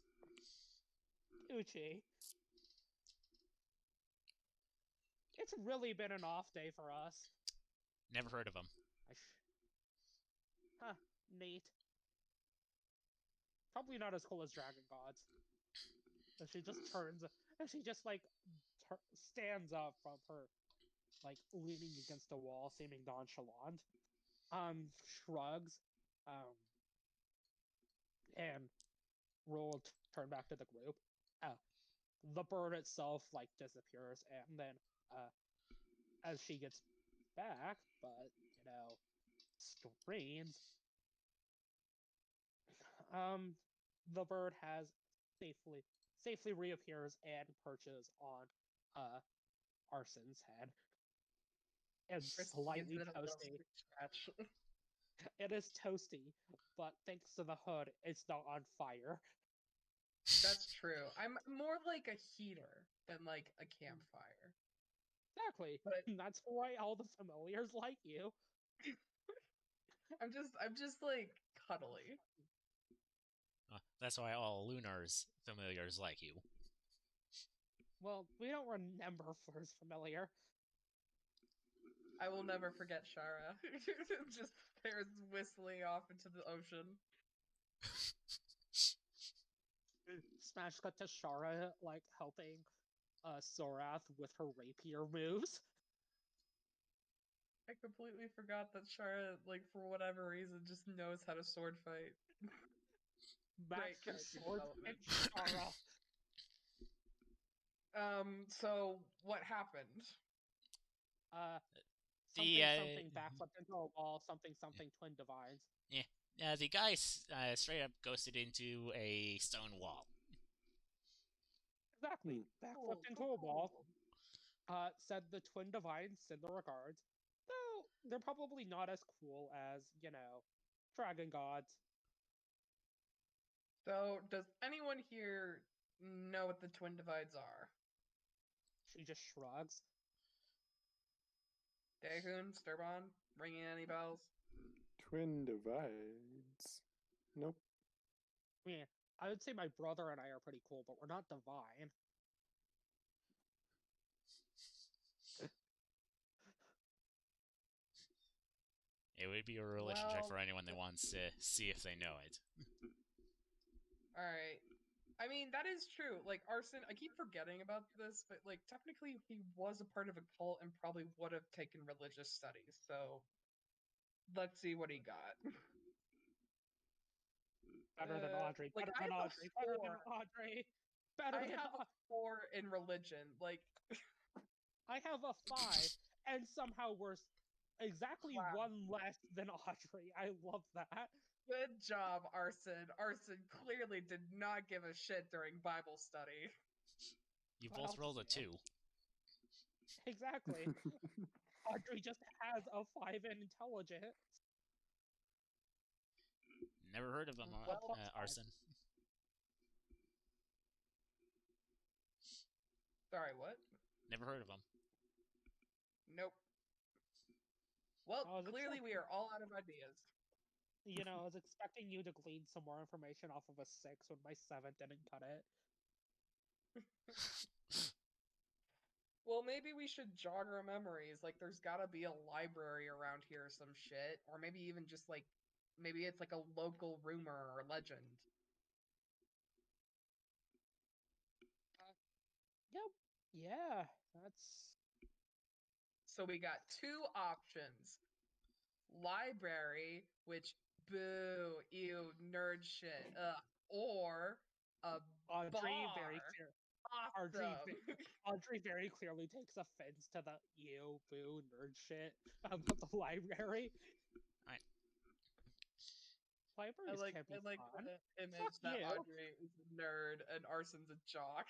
Uchi. It's really been an off day for us. Never heard of him. Huh, neat. Probably not as cool as Dragon Gods. And she just turns, and she just like stands up from her, like leaning against a wall, seeming nonchalant. Shrugs, and will turn back to the group. The bird itself like disappears, and then as she gets back, but screams. The bird has safely reappears and perches on Arson's head. And Chris slightly gives it a little toasty. scratch. It is toasty, but thanks to the hood, it's not on fire. That's true. I'm more like a heater than like a campfire. Exactly. But- That's why all the familiars like you. I'm just like cuddly. That's why all Lunar's familiars like you. Well, we don't remember first familiar. I will never forget Shara. Just stares whistling off into the ocean. Smash cut to Shara, like, helping Sorath with her rapier moves. I completely forgot that Shara, like, for whatever reason, just knows how to sword fight. Great Master character Sword and development. Shara. So what happened? Something backflipped into a wall, something Twin Divines. The guy straight up ghosted into a stone wall. Exactly. Backflipped into a wall. Said the Twin Divines send their regards. Though they're probably not as cool as, Dragon Gods. So, does anyone here know what the twin divides are? She just shrugs. Daehun, Sturban, ringing any bells? Twin divides. Nope. Yeah, I would say my brother and I are pretty cool, but we're not divine. It would be a religion check Well- for anyone that wants to see if they know it. Alright. I mean, that is true. Like, Arson, I keep forgetting about this, but, like, technically he was a part of a cult and probably would have taken religious studies, so let's see what he got. Better than Audrey. like, Better I than have a Audrey. Better than 4. Audrey. Better I than have a 4 in religion. Like, I have a 5, and somehow we're exactly Wow. one less than Audrey. I love that. good job, Arson. Arson clearly did not give a shit during Bible study. You What both else rolled a is new? 2. Exactly. Audrey just has a 5 in intelligence. Never heard of him, Well, plus five. Arson. Sorry, what? Never heard of him. Nope. Well, Oh, is it clearly so- we are all out of ideas. I was expecting you to glean some more information off of a 6 when my 7 didn't cut it. Well, maybe we should jog our memories. Like, there's gotta be a library around here or some shit. Or maybe even just, like, maybe it's like a local rumor or legend. Yep. Yeah, that's... So we got 2 options. Library, which, boo, ew, nerd shit, ugh. Or a Audrey, bar. very clear. awesome. Audrey very clearly takes offense to the ew, boo, nerd shit about the library. Alright. Libraries can be I like fun. the image Fuck that you. Audrey is a nerd and Arson's a jock.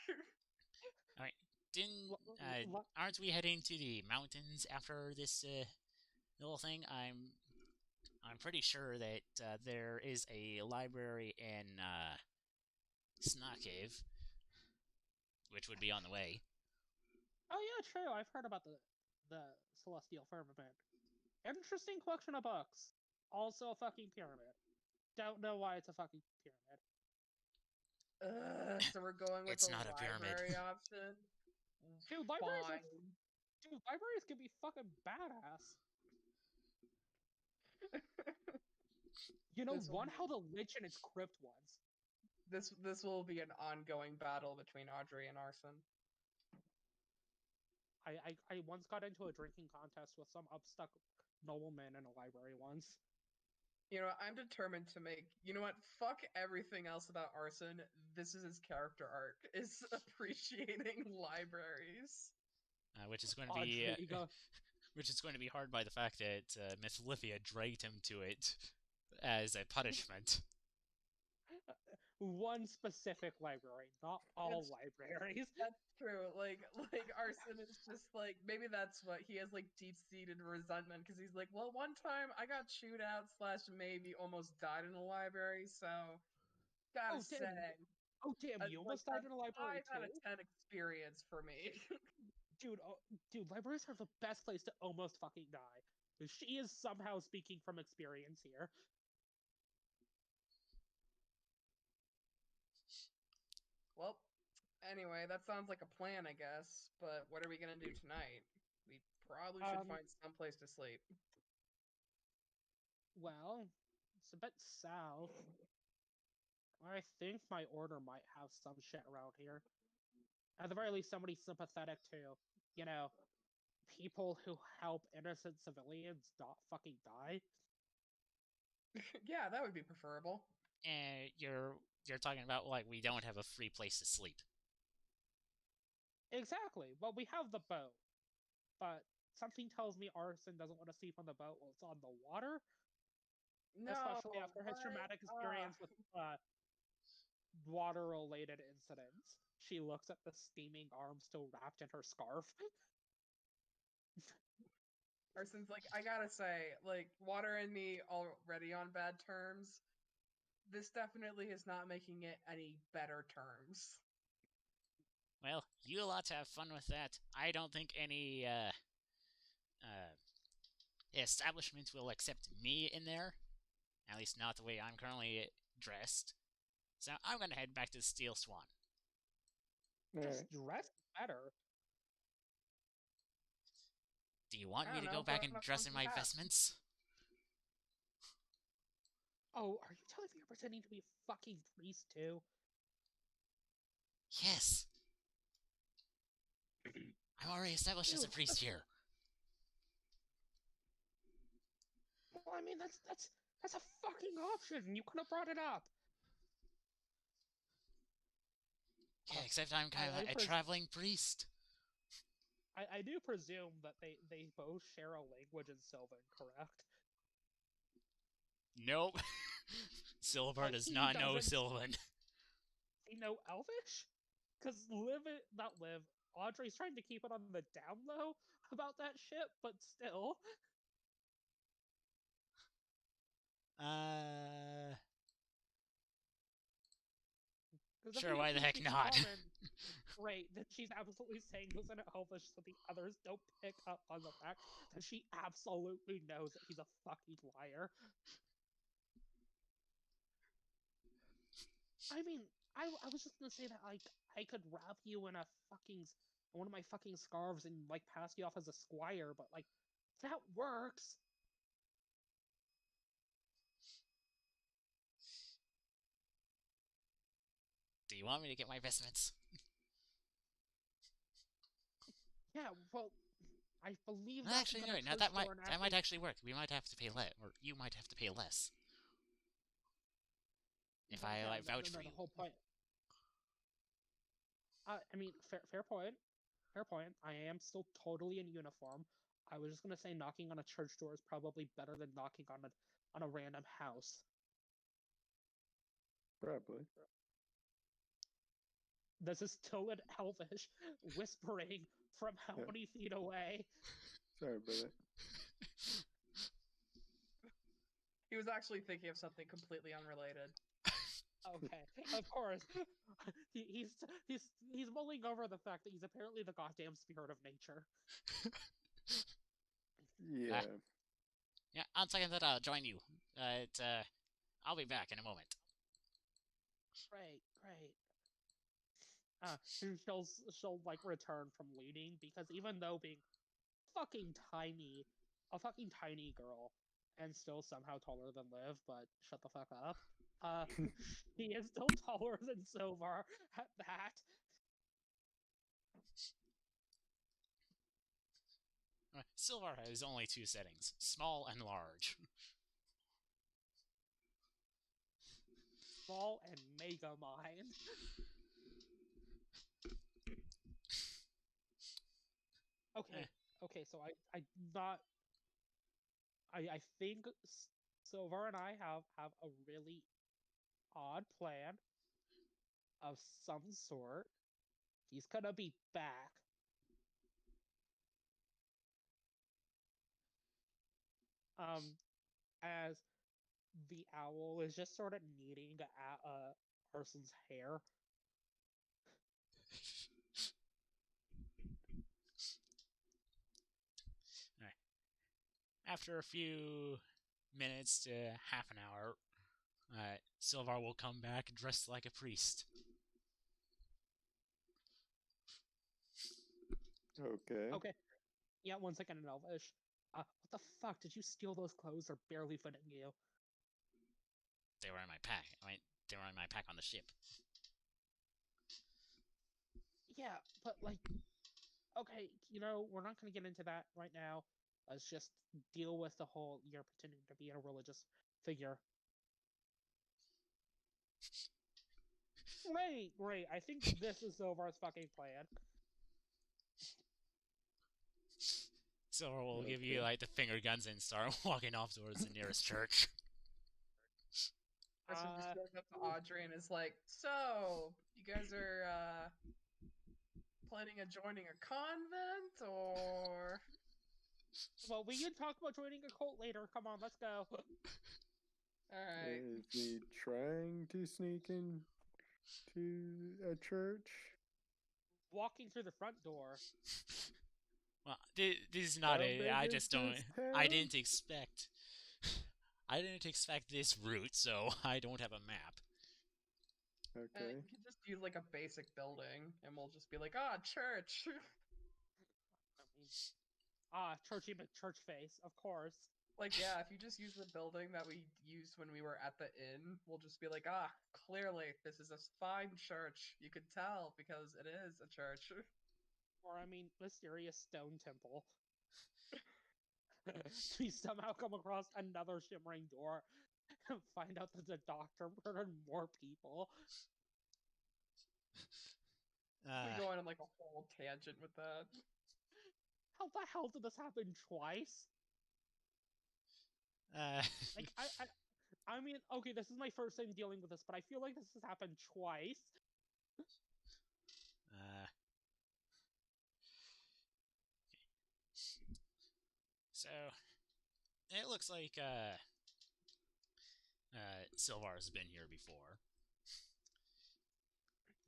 Alright. Didn't L- aren't we heading to the mountains after this little thing? I'm pretty sure that there is a library in Snot Cave, which would be on the way. Oh yeah, true. I've heard about the Celestial Firmament. Interesting collection of books. Also a fucking pyramid. Don't know why it's a fucking pyramid. So we're going with It's the not a pyramid. library option. Dude, libraries are Fine. Dude, libraries can be fucking badass. You know, This will one be- how the Lich in its crypt once. This will be an ongoing battle between Audrey and Arson. I once got into a drinking contest with some upstuck nobleman in a library once. You know, I'm determined to make. You know what? Fuck everything else about Arson. This is his character arc: is appreciating libraries. Which is going to be Audrey, go. which is going to be hard by the fact that Miss Lithia dragged him to it as a punishment. One specific library, not all libraries. That's true. Like Arson is just like maybe that's what he has like deep seated resentment because he's like, well, one time I got chewed out slash maybe almost died in a library, so gotta Oh damn! say, Oh damn! You almost died in a library 5 out too, of 10 experience for me. dude. Oh, dude, libraries are the best place to almost fucking die. She is somehow speaking from experience here. Well, anyway, that sounds like a plan, I guess. But what are we gonna do tonight? We probably should find some place to sleep. Well, it's a bit south. I think my order might have some shit around here. At the very least, somebody sympathetic to, you know, people who help innocent civilians not fucking die. Yeah, that would be preferable. And you're talking about like we don't have a free place to sleep. Exactly. Well, we have the boat, but something tells me Arson doesn't want to sleep on the boat while it's on the water. No, Especially after his what? traumatic experience with water-related incidents. She looks at the steaming arm still wrapped in her scarf. Arson's like, I gotta say, like, Water and me already on bad terms. This definitely is not making it any better terms. Well, you lot have fun with that. I don't think any establishment will accept me in there. At least not the way I'm currently dressed. So I'm gonna head back to the Steel Swan. Just dress better. Do you want I me don't to know, go back put and on a dress in funky my hat. vestments? Oh, are you telling me you're pretending to be a fucking priest too? Yes. I'm already established as a Dude, priest here. Well, I mean, that's a fucking option. You could have brought it up. Yeah, except I'm kind of a traveling priest. I do presume that they both share a language in Sylvan, correct? Nope. Silver does not know doesn't. Sylvan. You know Elvish? Because not live. Audrey's trying to keep it on the down low about that shit, but still. Sure, why the heck not? Right, that she's absolutely saying this in Elvish so the others don't pick up on the fact that she absolutely knows that he's a fucking liar. I mean, I was just gonna say that, like, I could wrap you in one of my fucking scarves and, like, pass you off as a squire, but, like, that works. Do you want me to get my vestments? Yeah, well, I believe Well, that's actually, gonna no, push that for an might actually work. We might have to pay less, or you might have to pay less. If I vouch for you. The whole point. I mean, fair point. Fair point. I am still totally in uniform. I was just gonna say knocking on a church door is probably better than knocking on a random house. Probably. This is still an elvish whispering from how Yeah. many feet away. Sorry about that. He was actually thinking of something completely unrelated. Okay, of course. He's mulling over the fact that he's apparently the goddamn spirit of nature. Yeah. Yeah, on second thought, I'll join you. I'll be back in a moment. Great. She'll like return from leading because even though being fucking tiny, a fucking tiny girl, and still somehow taller than Liv, but shut the fuck up. He is still taller than Sovar at that. Silvar has only two settings: small and large. Small and mega mind. Okay, so I not I think Silver and I have a really odd plan of some sort. He's gonna be back. As the owl is just sort of kneading at a person's hair. After a few minutes to half an hour, Silvar will come back dressed like a priest. Okay. Okay. Yeah, 1 second in Elvish. What the fuck? Did you steal those clothes? They're barely fitting you. They were in my pack. They were in my pack on the ship. Yeah, but like, okay, we're not gonna get into that right now. Let's just deal with the whole you're pretending to be a religious figure. Great. I think this is Zovar's fucking plan. Silvar will give you Okay. like the finger guns and start walking off towards the nearest church. Arson just goes up to Audrey and is like, "So, you guys are planning on joining a convent, or?" Well, we can talk about joining a cult later. Come on, let's go. Alright. Is he trying to sneak in to a church? Walking through the front door. Well, this is not How a. big I is just don't. this I town? didn't expect. I didn't expect this route, so I don't have a map. Okay. You can just use like a basic building, and we'll just be like, church. I mean, church face, of course. Like, yeah, if you just use the building that we used when we were at the inn, we'll just be like, clearly, this is a fine church. You can tell because it is a church. Or, I mean, mysterious stone temple. We somehow come across another shimmering door and find out that the doctor murdered more people. We go on like a whole tangent with that. How the hell did this happen twice? Like, I mean, okay, this is my first time dealing with this, but I feel like this has happened twice. So it looks like Silvar's been here before.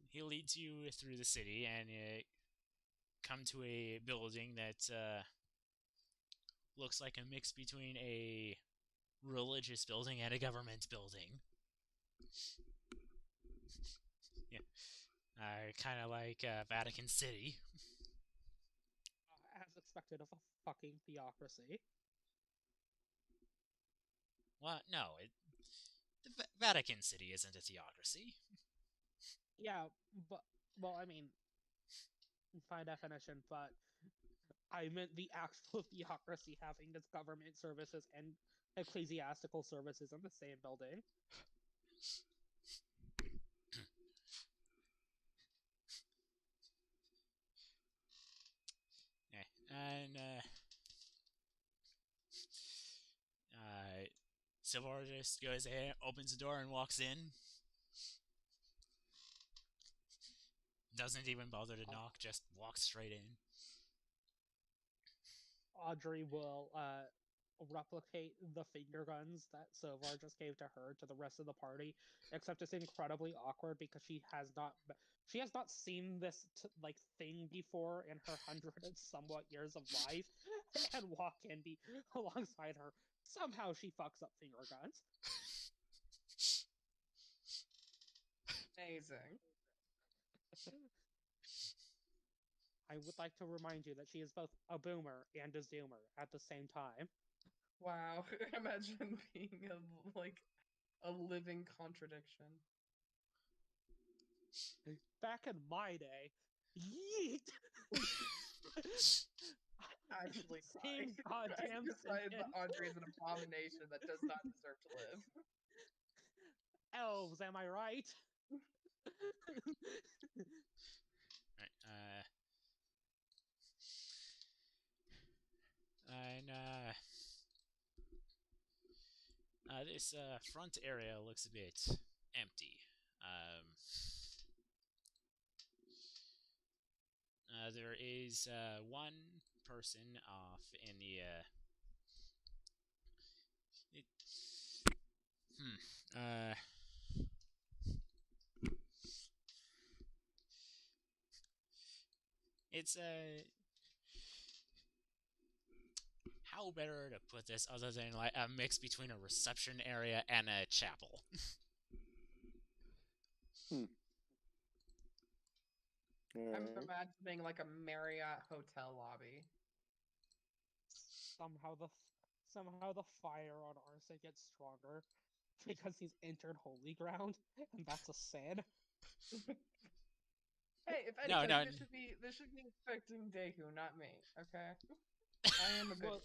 He leads you through the city and come to a building that looks like a mix between a religious building and a government building. Yeah, kind of like Vatican City. As expected of a fucking theocracy. Well, no, the Vatican City isn't a theocracy. Yeah, but, well, I mean, by definition, but I meant the actual theocracy having its government services and ecclesiastical services in the same building. and Silver just goes ahead, opens the door, and walks in. Doesn't even bother to knock, just walks straight in. Audrey will replicate the finger guns that Silvar just gave to her to the rest of the party, except it's incredibly awkward because she has not seen this like thing before in her 100 and somewhat years of life, and walk in alongside her. Somehow she fucks up finger guns. Amazing. I would like to remind you that she is both a boomer and a zoomer at the same time. Wow. Imagine being a living contradiction. Back in my day, yeet! Actually, Same I goddamn decided that sentence. Audrey is an abomination that does not deserve to live. Elves, am I right? Right, and this front area looks a bit empty. There is one person off in the it's how better to put this other than like a mix between a reception area and a chapel. I'm Alright. imagining like a Marriott hotel lobby. Somehow the fire on Arsa gets stronger because he's entered holy ground, and that's a sin. Hey, if No, anything, no. this should be affecting Dehu, not me. Okay, I am a good.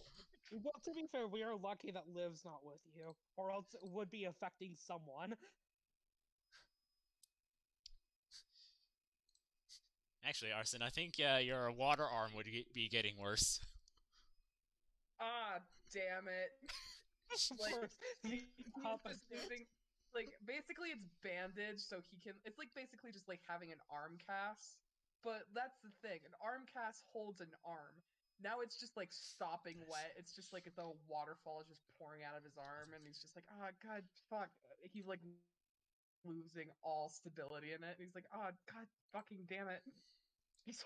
Well, to be fair, we are lucky that Liv's not with you, or else it would be affecting someone. Actually, Arson, I think your water arm would be getting worse. Ah, damn it! Like First, he's pop a just using, like basically it's bandaged, so he can. It's like basically just like having an arm cast. But that's the thing, an arm cast holds an arm. Now it's just like stopping wet. It's just like the waterfall is just pouring out of his arm, and he's just like, ah, god, fuck. He's like losing all stability in it. He's like, oh god, fucking damn it. He's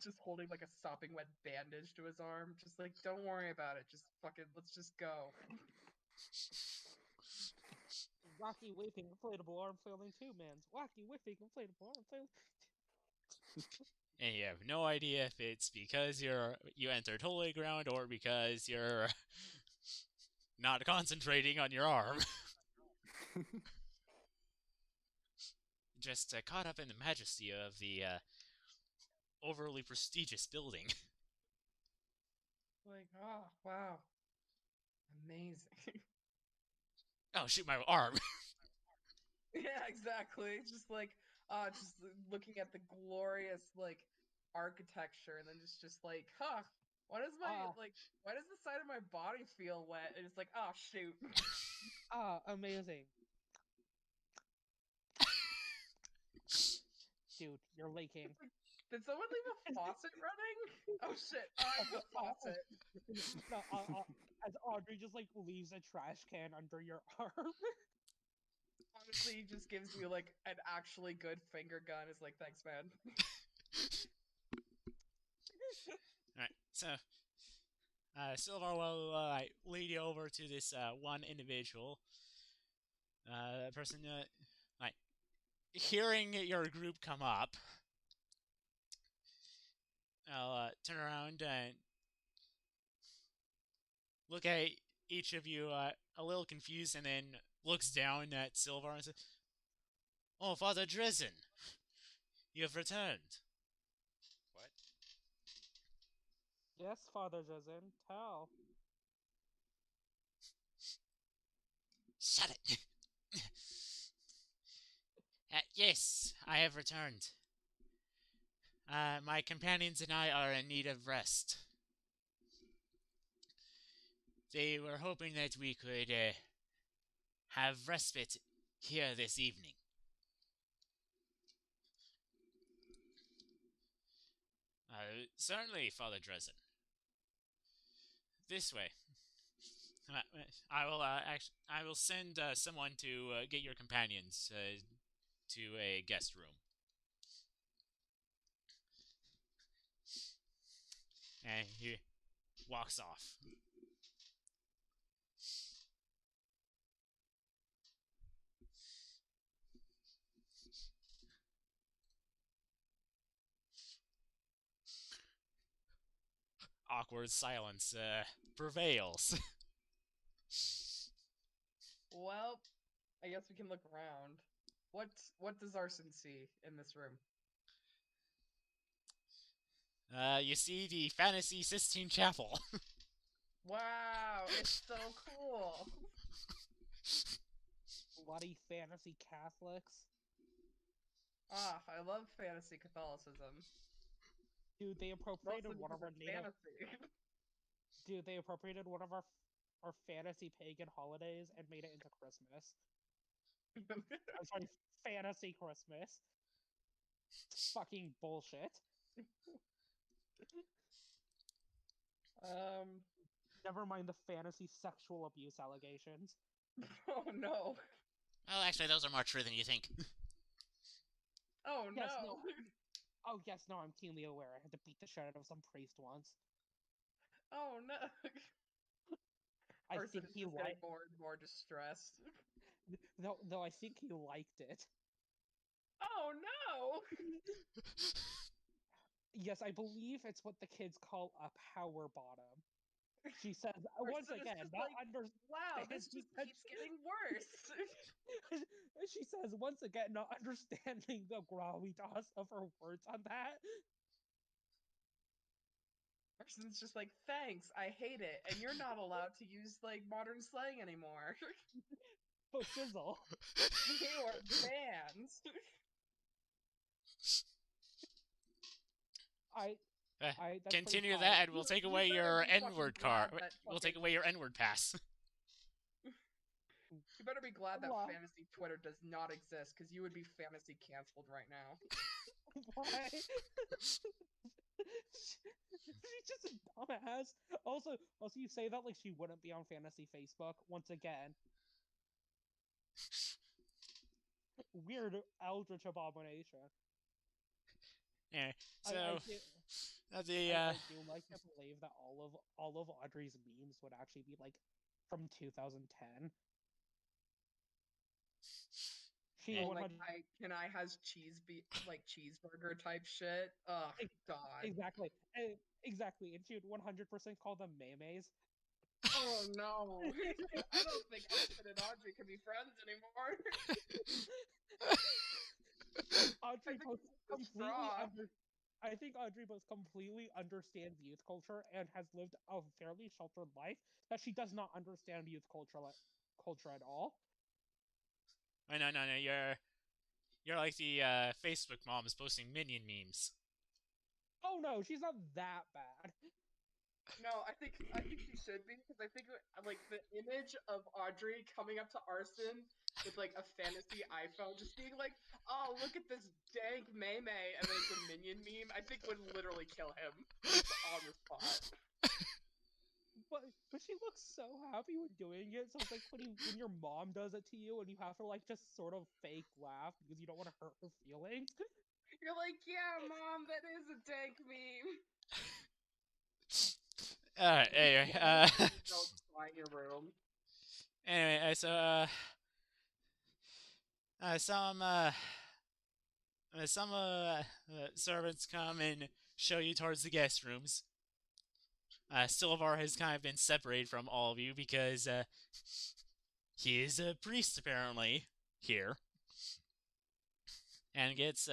just holding like a sopping wet bandage to his arm. Just like, don't worry about it. Just fucking, let's just go. Rocky whipping inflatable arm flailing 2-mans. Wacky whipping inflatable arm flailing. And you have no idea if it's because you entered holy ground or because you're not concentrating on your arm. Just caught up in the majesty of the overly prestigious building. Like, oh wow, amazing. Oh, shoot my arm. Yeah, exactly. Just like, just looking at the glorious like architecture, and then just like, huh. Why does why does the side of my body feel wet? And it's like, oh shoot. Amazing. Dude, you're leaking. Did someone leave a faucet running? Oh shit, I'm the faucet. No, as Audrey just like leaves a trash can under your arm. Honestly, he just gives you like an actually good finger gun. It's like, thanks, man. Alright, so Silver will lead you over to this one individual. Person, like, hearing your group come up, I'll turn around and look at each of you a little confused, and then looks down at Silver and says, "Oh, Father Drizzen, you have returned." What? Yes, Father Jezin, tell. Shut it! Yes, I have returned. My companions and I are in need of rest. they were hoping that we could have respite here this evening. Certainly, Father Dresden. This way. I will send someone to get your companions to a guest room. And he walks off. Awkward silence prevails. Well, I guess we can look around. What does Arson see in this room? You see the Fantasy Sistine Chapel. Wow, it's so cool. Bloody fantasy Catholics. Ah, I love fantasy Catholicism. Dude, they appropriated Mostly one of because our it's native. fantasy. Dude, they appropriated one of our fantasy pagan holidays and made it into Christmas. I'm sorry, fantasy Christmas. Fucking bullshit. Never mind the fantasy sexual abuse allegations. Oh no. Well, actually, those are more true than you think. Oh Yes, no. no. Oh yes, no, I'm keenly aware. I had to beat the shit out of some priest once. Oh no. I Arson think is he just getting liked. more and more distressed. Though I think he liked it. Oh no. Yes, I believe it's what the kids call a power bottom. She says once Arson is again, just not like, wow, this just keeps getting worse. She says once again, not understanding the gravitas of her words on that. Arson's just like, thanks, I hate it, and you're not allowed to use like modern slang anymore. Oh shizzle. You are banned. That's Continue pretty that, high. and we'll take You away better your be fucking N-word glad card. that We'll take fucking- away your N-word pass. You better be glad that Hello? fantasy Twitter does not exist, because you would be fantasy canceled right now. Why? She's just a dumbass. Also, you say that like she wouldn't be on fantasy Facebook. Once again, weird eldritch abomination. Yeah. I So do, the I do like to believe that all of Audrey's memes would actually be like from 2010. She Yeah. Oh, 100 like can I has like cheeseburger type shit? Ugh, God. exactly, exactly, and she would 100% call them memes. Oh no. I don't think Arson and Audrey can be friends anymore. Audrey think both it's completely straw. I think Audrey both completely understands youth culture and has lived a fairly sheltered life that she does not understand youth culture at all. Oh, no, you're like the Facebook moms posting minion memes. Oh no, she's not that bad. No, I think she should be, because I think like the image of Audrey coming up to Arson with like a fantasy iPhone, just being like, "Oh, look at this dank meme," and then it's a minion meme. I think would literally kill him on the spot. But she looks so happy when doing it. So it's like when your mom does it to you and you have to like just sort of fake laugh because you don't want to hurt her feelings. You're like, "Yeah, mom, that is a dank meme." Anyway, Don't fly in your room. anyway, some servants come and show you towards the guest rooms. Silvar has kind of been separated from all of you because he is a priest apparently here, and gets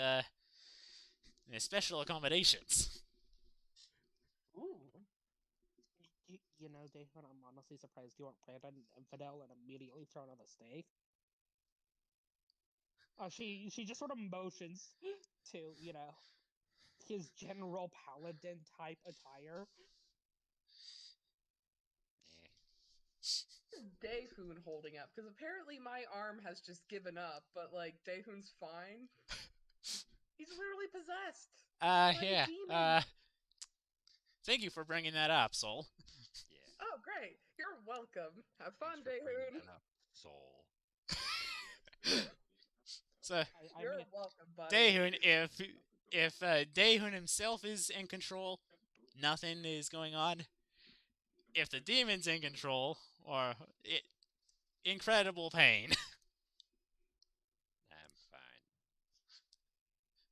special accommodations. Ooh. You know, David, I'm honestly surprised you weren't branded an infidel and immediately thrown on the stake. She just sort of motions to, his general paladin type attire. is Daehoon holding up? Because apparently my arm has just given up, but like Daehoon's fine. He's literally possessed. By a Yeah. demon. Thank you for bringing that up, Soul. Yeah. Oh, great. You're welcome. Have Thanks fun, for bringing Daehoon. that up, Soul. So, I You're mean, welcome, buddy. Daehun, if Daehun himself is in control, nothing is going on. If the demon's in control, or incredible pain. I'm fine.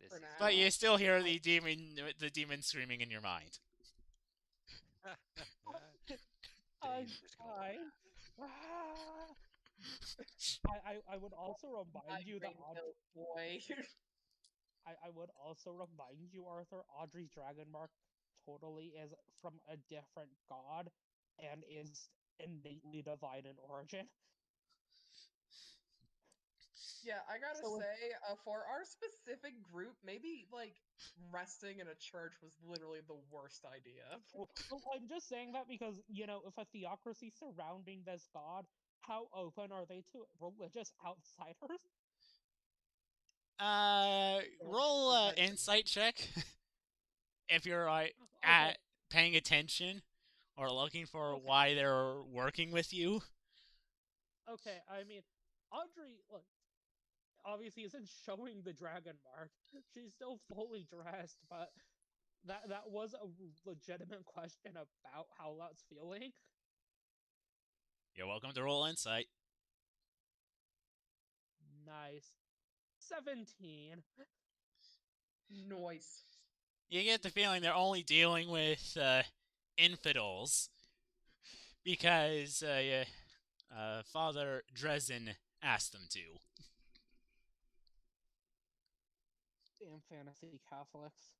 This For is now. But you still hear the demon screaming in your mind. I'm Danger's gonna fine. laugh. I would also remind you that Migraine boy. I would also remind you, Arthur, Audrey's dragon mark totally is from a different god and is innately divine in origin. Yeah, I gotta So say, for our specific group, maybe like resting in a church was literally the worst idea. well, I'm just saying that because, if a theocracy surrounding this god, how open are they to religious outsiders? Roll insight check if you're Okay, at paying attention or looking for Okay. why they're working with you. okay, I mean, Audrey, look, obviously isn't showing the dragon mark. She's still fully dressed, but that was a legitimate question about how that's feeling. You're welcome to roll insight. Nice. 17. Noise. You get the feeling they're only dealing with infidels because Father Dresden asked them to. Damn fantasy Catholics.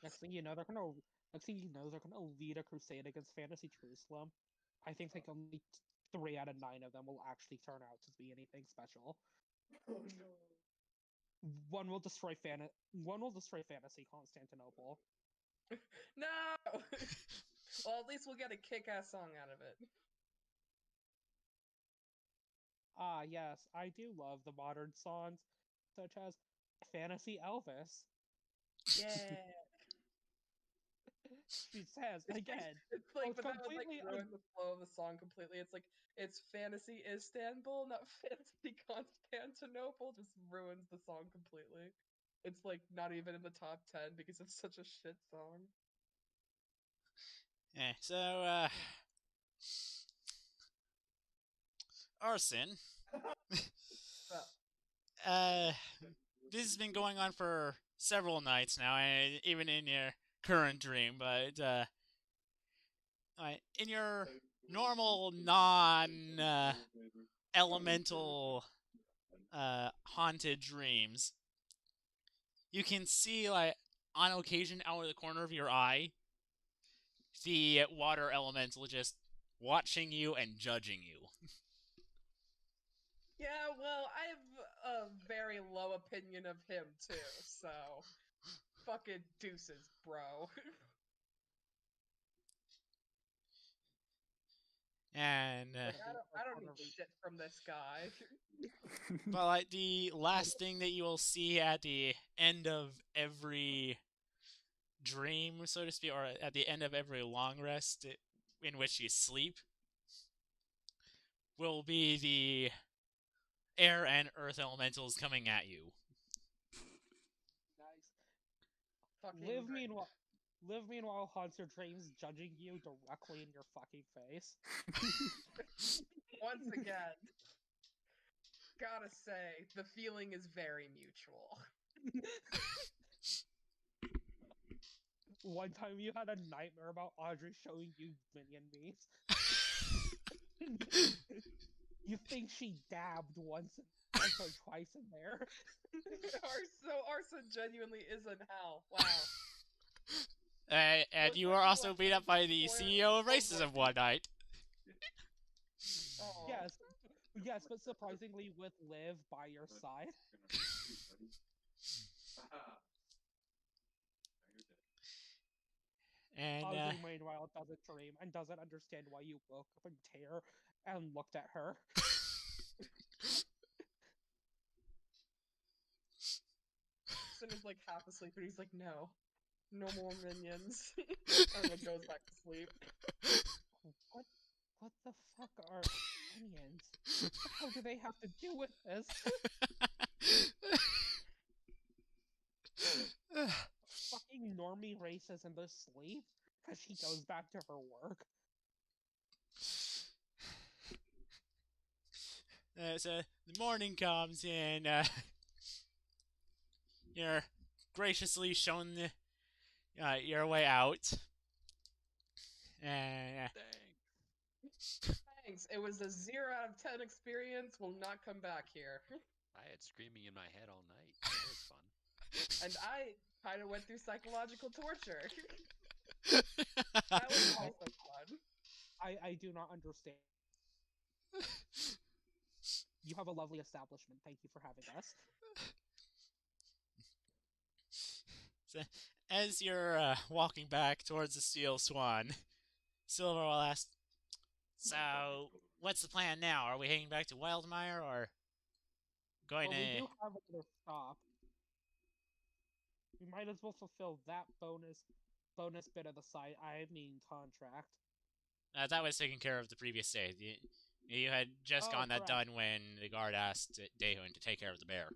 Next thing you know, they're gonna lead a crusade against fantasy Jerusalem. I think like only 3 out of 9 of them will actually turn out to be anything special. Oh no. One will destroy fantasy Constantinople. No! Well, at least we'll get a kick-ass song out of it. Ah, yes, I do love the modern songs, such as Fantasy Elvis. Yeah. She says again. It's like, it's but that would like completely ruin the flow of the song completely. It's like it's fantasy Istanbul, not fantasy Constantinople. Just ruins the song completely. It's like not even in the top 10 because it's such a shit song. So, Arson, But this has been going on for several nights now, and even in your current dream, but in your normal non-elemental haunted dreams, you can see on occasion out of the corner of your eye the water elemental just watching you and judging you. yeah, well, I have a very low opinion of him too. So fucking deuces, bro. And Like I don't need shit from this guy. but the last thing that you will see at the end of every dream, so to speak, or at the end of every long rest in which you sleep, will be the air and earth elementals coming at you. Nice. Fucking Liv, right. meanwhile, haunts your dreams, judging you directly in your fucking face. Once again, gotta say, the feeling is very mutual. One time you had a nightmare about Audrey showing you minion memes. You think she dabbed once or twice in there. Arson genuinely is in hell. Wow. And Looks you like are you also left beat up by the spoiler- CEO of oh, boy. Racism one night. Oh. Yes, but surprisingly with Liv by your side. And Audrey, meanwhile, doesn't dream and doesn't understand why you woke up in terror and looked at her. Arson is like half asleep, and he's like, no more minions, and then goes back to sleep. What the fuck are onions? What the hell do they have to do with this? Fucking normie races in their sleep because she goes back to her work. So the morning comes and you're graciously shown your way out. And Thanks. It was a 0 out of 10 experience. Will not come back here. I had screaming in my head all night. That was fun. And I kind of went through psychological torture. That was also fun. I do not understand. You have a lovely establishment. Thank you for having us. So, as you're walking back towards the Steel Swan, Silver will ask, so, what's the plan now? Are we heading back to Wildmire, or going Well, we to... do have another stop. We might as well fulfill that bonus bit of the site. I mean, contract. that was taken care of the previous day. You had just gotten that correct. done when the guard asked Dehun to take care of the bear.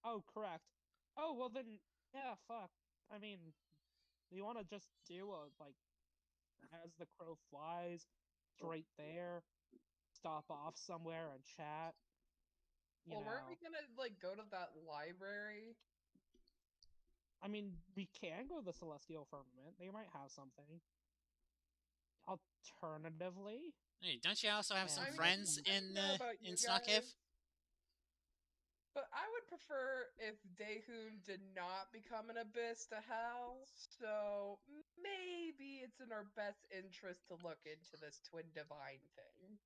Oh, correct. Oh, well then, yeah, fuck. I mean, you want to just do a, like, as the crow flies, straight there, stop off somewhere and chat. You Well, know. weren't we gonna, like, go to that library? I mean, we can go to the Celestial Firmament. They might have something. Alternatively, Hey, don't you also have some I mean, friends I don't know about you in Snakiv? guys, but I would prefer if Dehun did not become an abyss to Hal, so maybe it's in our best interest to look into this Twin Divine thing.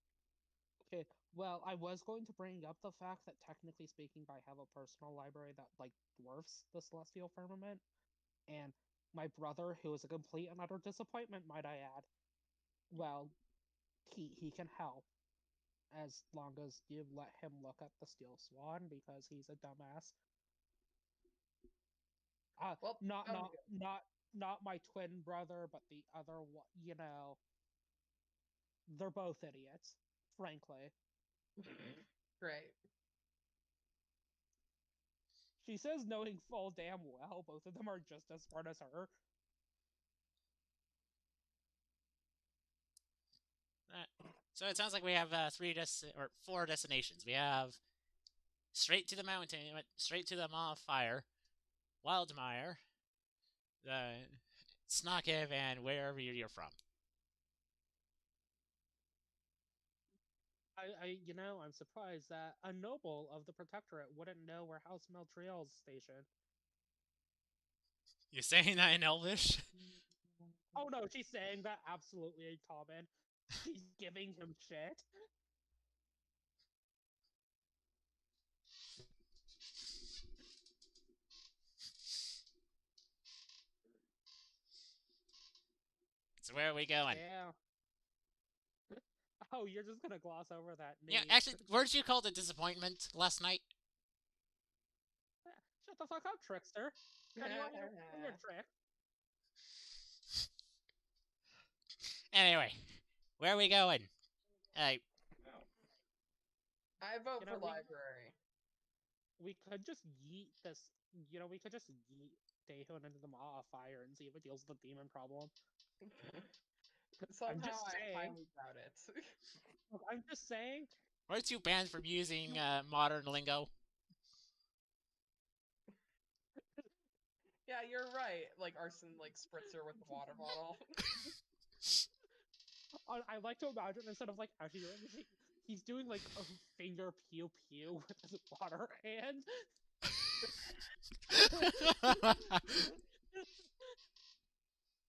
okay, well, I was going to bring up the fact that technically speaking, I have a personal library that, like, dwarfs the Celestial Firmament, and my brother, who is a complete and utter disappointment, might I add, well, he can help. As long as you let him look at the Steel Swan, because he's a dumbass. Well, not sounds not good. not my twin brother, but the other one. You know, they're both idiots, frankly. Great. She says, knowing full damn well both of them are just as smart as her. So it sounds like we have four destinations. We have straight to the mountain, straight to the Maw of Fire, Wildmire, Snakiv, and wherever you're from. I'm surprised that a noble of the Protectorate wouldn't know where House Meltriel's stationed. You saying that in Elvish? Oh no, she's saying that absolutely in common. She's giving him shit. So where are we going? Yeah. Oh, you're just gonna gloss over that name. Yeah, actually, weren't you called a disappointment last night? Shut the fuck up, trickster. How do you want me to pull your trick? Anyway, where are we going? I vote You for know, we- library. We could just yeet this. We could just yeet Dehun into the Maw of Fire and see if it deals with the demon problem. But somehow just I saying. highly doubt it. Look, I'm just saying. Weren't you banned from using modern lingo? Yeah, you're right. Like Arson, like spritzer with the water bottle. I like to imagine instead of like actually doing this, he's doing like a finger pew pew with his water hand.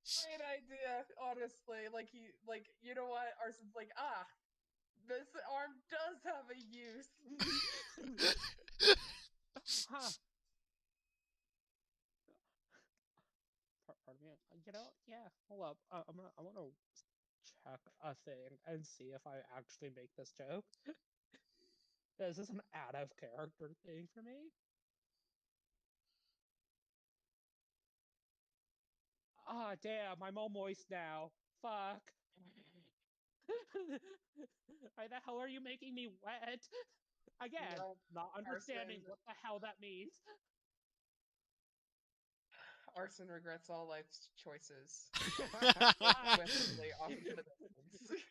Great idea, honestly. Like you know what? Arson's like, this arm does have a use. Huh. Pardon me. Yeah. Hold up. I want to check a thing and see if I actually make this joke. This is an out of character thing for me. Ah, damn, I'm all moist now. Fuck. Why the hell are you making me wet? Again, No, not understanding Arson. what the hell that means. Arson regrets all life's choices. Ah, Swiftly off into the distance.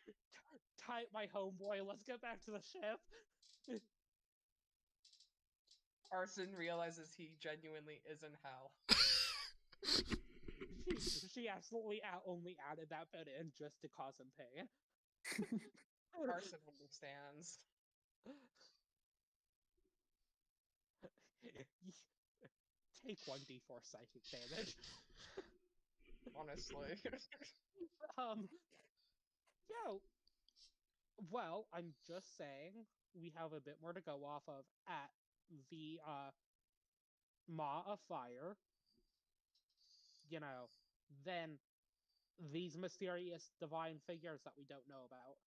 Type my homeboy, let's get back to the ship. Arson realizes he genuinely is in hell. She absolutely only added that bit in just to cause him pain. Arson understands. Take 1d4 psychic damage. Honestly. Yo. Well, I'm just saying we have a bit more to go off of at the Maw of Fire. You know, than these mysterious divine figures that we don't know about.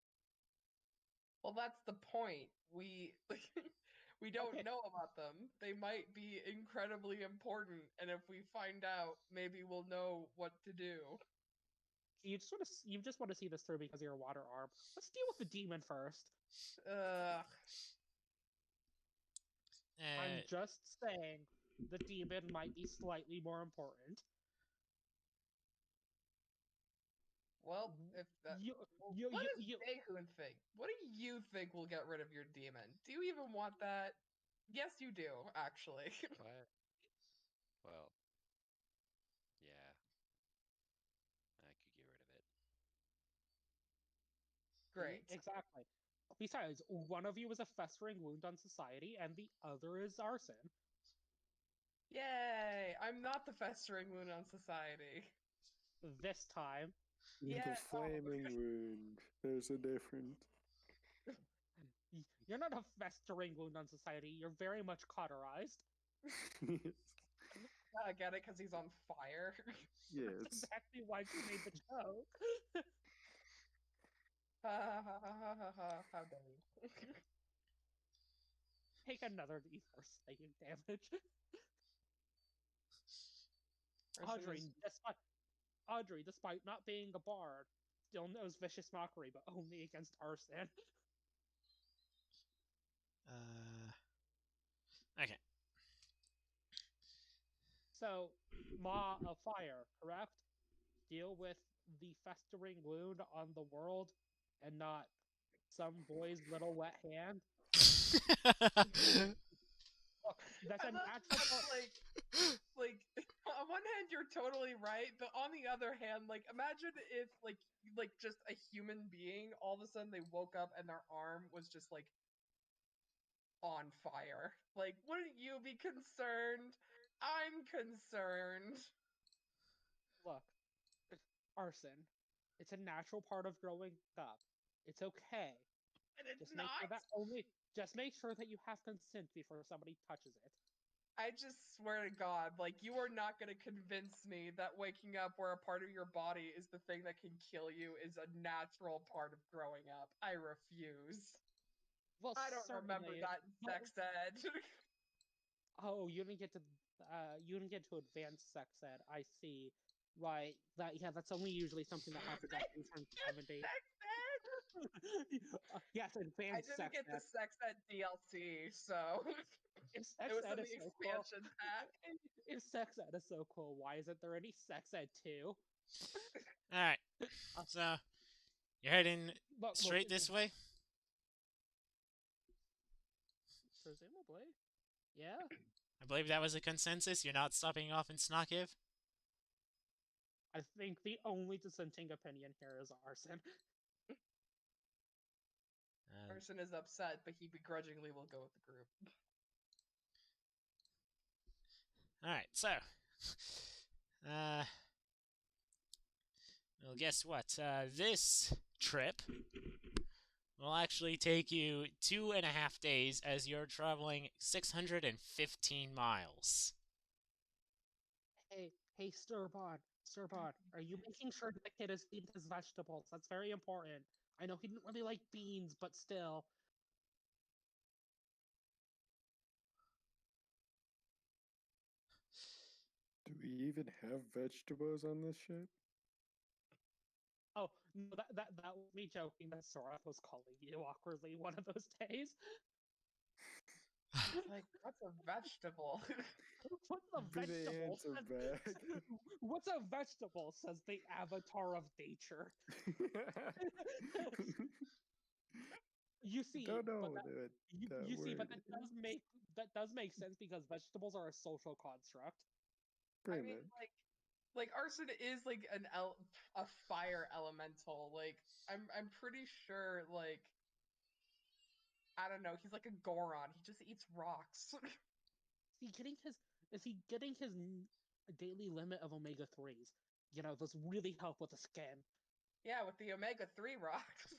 Well, that's the point. We we don't Okay. know about them. They might be incredibly important, and if we find out, maybe we'll know what to do. You just want to see this through because of your water arm. Let's deal with the demon first. Ugh. I'm just saying the demon might be slightly more important. Well, if that. You, Well, you, what you, does you, Dehun think? What do you think will get rid of your demon? Do you even want that? Yes, you do, actually. What? Well, yeah, I could get rid of it. Great. Exactly. Besides, one of you is a festering wound on society, and the other is arson. Yay! I'm not the festering wound on society. This time, You're Yeah, the flaming wound. There's a difference. you're not a festering wound on society. You're very much cauterized. I get it because he's on fire. Yes. That's exactly why she made the joke. Ha ha ha ha ha ha! How dare you? Take another d4 psychic damage. Arson Audrey, despite not being a bard, still knows vicious mockery, but only against arson. Okay. So, Maw of Fire, correct? Deal with the festering wound on the world and not some boy's little wet hand. Look, that's a natural. like on one hand you're totally right, but on the other hand, like imagine if like just a human being all of a sudden they woke up and their arm was just like on fire. Like, wouldn't you be concerned? I'm concerned. Look, arson. It's a natural part of growing up. It's okay. And it's Just make sure not. just make sure that you have consent before somebody touches it. I just swear to God, like, you are not going to convince me that waking up where a part of your body is the thing that can kill you is a natural part of growing up. I refuse. Well, I don't remember certainly. that in sex ed. Oh, you didn't get to advanced sex ed. I see. Right. That's only usually something that happens after you turn 70. Sex ed? Yes, I advanced didn't sex get the ed. sex ed DLC, so If it sex was ed in is the so cool, expansion pack. if sex ed is so cool, why isn't there any sex ed too? Alright. So, you're heading straight this way? Presumably. Yeah. I believe that was a consensus. You're not stopping off in Snokiv? I think the only dissenting opinion here is arson. Person is upset, but he begrudgingly will go with the group. Alright, so. Well, guess what? This trip will actually take you 2.5 days as you're traveling 615 miles. Hey, Sturbon, Sirbot, are you making sure that the kid is feeding his vegetables? That's very important. I know he didn't really like beans, but still. Do we even have vegetables on this ship? Oh, no, that was me joking that Sorath was calling you awkwardly one of those days. Like, what's a vegetable? What's a vegetable? Answer back. What's a vegetable? Says the avatar of nature. You see, Don't know but that, you see, but word that does make sense because vegetables are a social construct. pretty I mean, much. like arson is like a fire elemental. Like, I'm pretty sure, like, I don't know, he's like a Goron. He just eats rocks. Is he getting his daily limit of omega 3s? You know, those really help with the skin. Yeah, with the omega-3 rocks.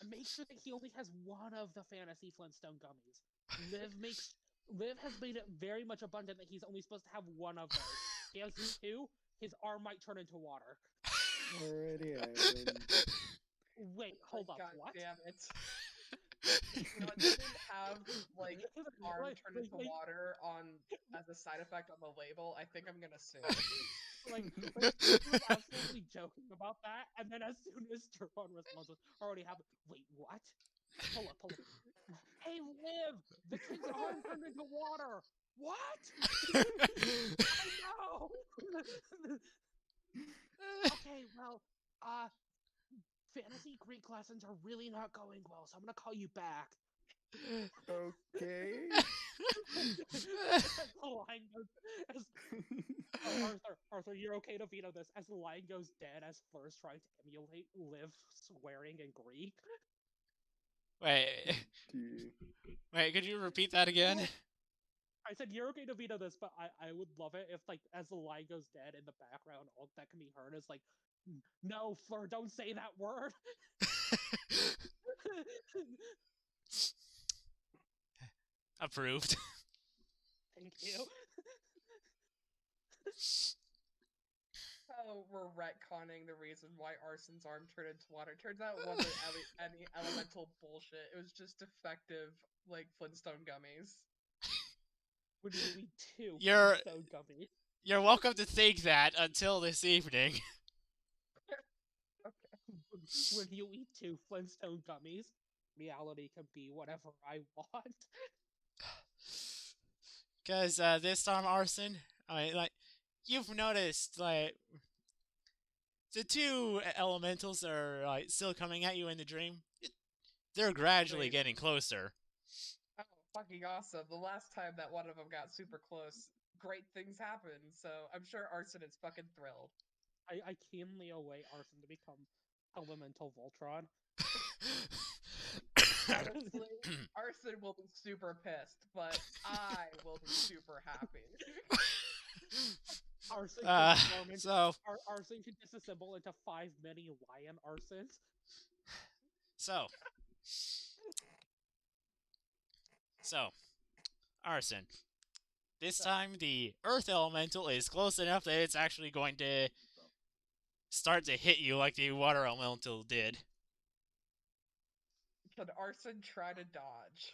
Make sure that he only has one of the fantasy Flintstone gummies. Liv has made it very much abundant that he's only supposed to have one of those. He has two, his arm might turn into water. Already happened. Wait, hold up, God what? damn it. You know, it didn't have like arm turn into water as a side effect on the label. I think I'm gonna sue. Like he was absolutely joking about that, and then as soon as Turpon responds, already happened. Wait, what? Hold up. Hey, Liv! The kid's arm turned into water! What? Oh no! Okay, well, fantasy Greek lessons are really not going well, so I'm gonna call you back. Okay. As the line goes, Arthur, you're okay to veto this. As the line goes dead, as Flur's trying to emulate Liv swearing in Greek. Wait, Gee. wait, could you repeat that again? I said you're okay to veto this, but I would love it if, like, as the line goes dead in the background, all that can be heard is like, no, Fleur, don't say that word. Approved. Thank you. Oh, we're retconning the reason why Arson's arm turned into water. Turns out it wasn't any elemental bullshit. It was just defective, like, Flintstone gummies. When you eat two You're- Flintstone gummies. You're welcome to think that until this evening. When you eat two Flintstone gummies, reality can be whatever I want. Because this time, Arson, I mean, like, you've noticed, like, the two elementals that are like still coming at you in the dream. They're gradually Great. getting closer. Oh, fucking awesome. The last time that one of them got super close, great things happened, so I'm sure Arson is fucking thrilled. I keenly await Arson to become Elemental Voltron. Honestly, Arson will be super pissed, but I will be super happy. Arson Arson can disassemble into 5 mini lion Arsons. So, Arson. This time, the Earth Elemental is close enough that it's actually going to start to hit you like the Water Elemental did. Can Arson try to dodge?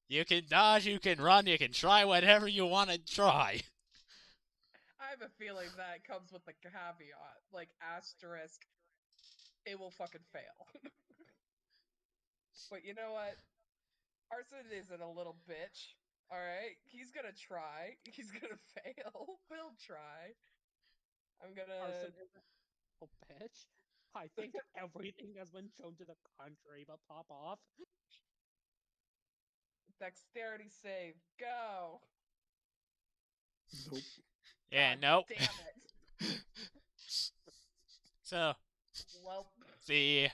You can dodge, you can run, you can try whatever you want to try. I have a feeling that comes with the caveat, like asterisk, it will fucking fail. But you know what? Arson isn't a little bitch. Alright? He's gonna try. He's gonna fail. We'll try. I'm gonna. Arson is a bitch. I think everything has been shown to the contrary, but pop off. Dexterity save. Go! Nope. Yeah, God nope. Damn it. So, Well, the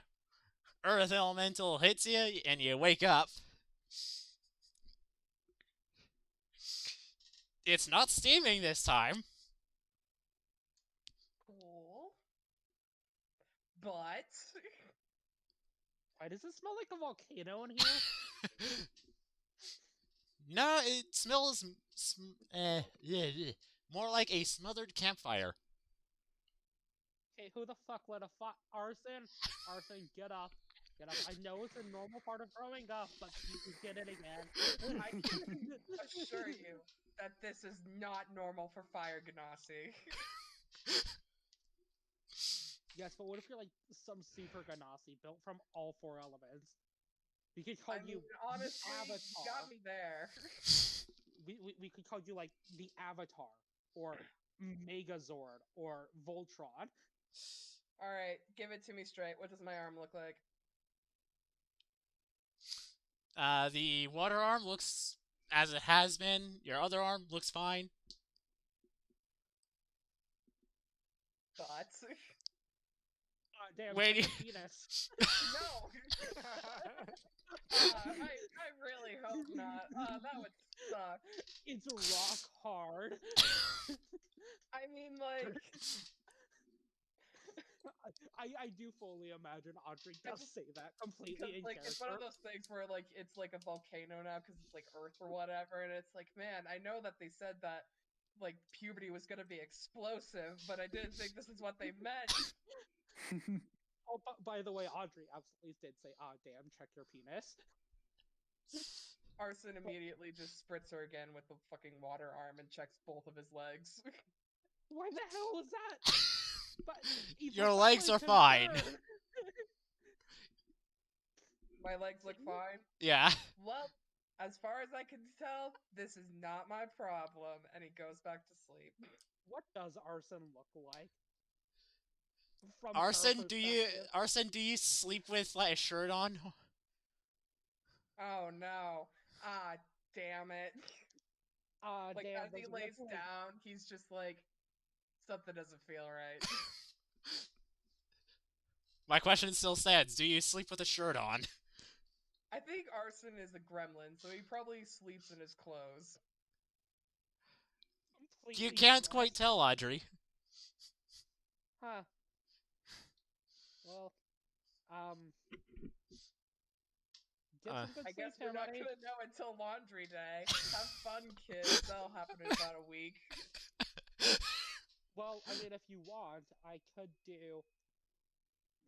Earth Elemental hits you, and you wake up. It's not steaming this time. cool. But. Why does it smell like a volcano in here? No, it smells more like a smothered campfire. Okay, who the fuck let a Arson? Arson, get up. Get up. I know it's a normal part of growing up, but you did it again. I can assure you that this is not normal for Fire Ganassi. Yes, but what if you're like some super Ganassi built from all 4 elements? We could call I mean, you honestly, you Avatar. got me there. We could call you like the Avatar, or Megazord, or Voltron. All right, give it to me straight. What does my arm look like? The water arm looks as it has been. Your other arm looks fine. Thoughts? Damn, Wait. check your penis. No. I really hope not. That would suck. It's rock hard. I mean, like, I do fully imagine Audrey I does just- say that completely because in like character. it's one of those things where like it's like a volcano now because it's like Earth or whatever, and it's like, man, I know that they said that like puberty was gonna be explosive, but I didn't think this is what they meant. Oh, by the way, Audrey absolutely did say, damn, check your penis. Arson immediately just spritz her again with the fucking water arm and checks both of his legs. Why the hell is that? But Your legs are fine. My legs look fine. Yeah. Well, as far as I can tell, this is not my problem, and he goes back to sleep. What does Arson look like? From Arson, her do you perspective? sleep with like a shirt on? Oh no. Ah, damn it. Like, Damn, as he those lays nipples. down, he's just like, something doesn't feel right. My question still stands. Do you sleep with a shirt on? I think Arson is a gremlin, so he probably sleeps in his clothes. You Completely can't quite dressed. tell, Audrey. Huh. Well, get some good I guess sleep, we're not Tammy. gonna know until laundry day. Have fun, kids. That'll happen in about a week. Well, I mean, if you want, I could do.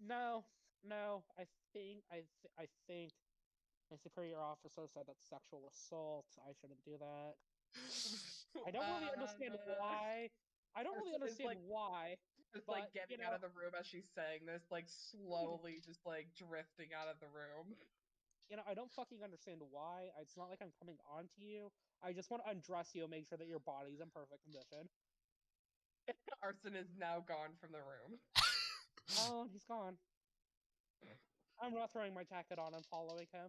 No, no. I think my superior officer said that's sexual assault. I shouldn't do that. I don't really understand why. I don't really Arson is, understand like, why. Just But, like getting you out know- of the room as she's saying this, like slowly just like drifting out of the room. I don't fucking understand why. It's not like I'm coming on to you. I just want to undress you and make sure that your body's in perfect condition. Arson is now gone from the room. Oh, he's gone. I'm not throwing my jacket on and following him.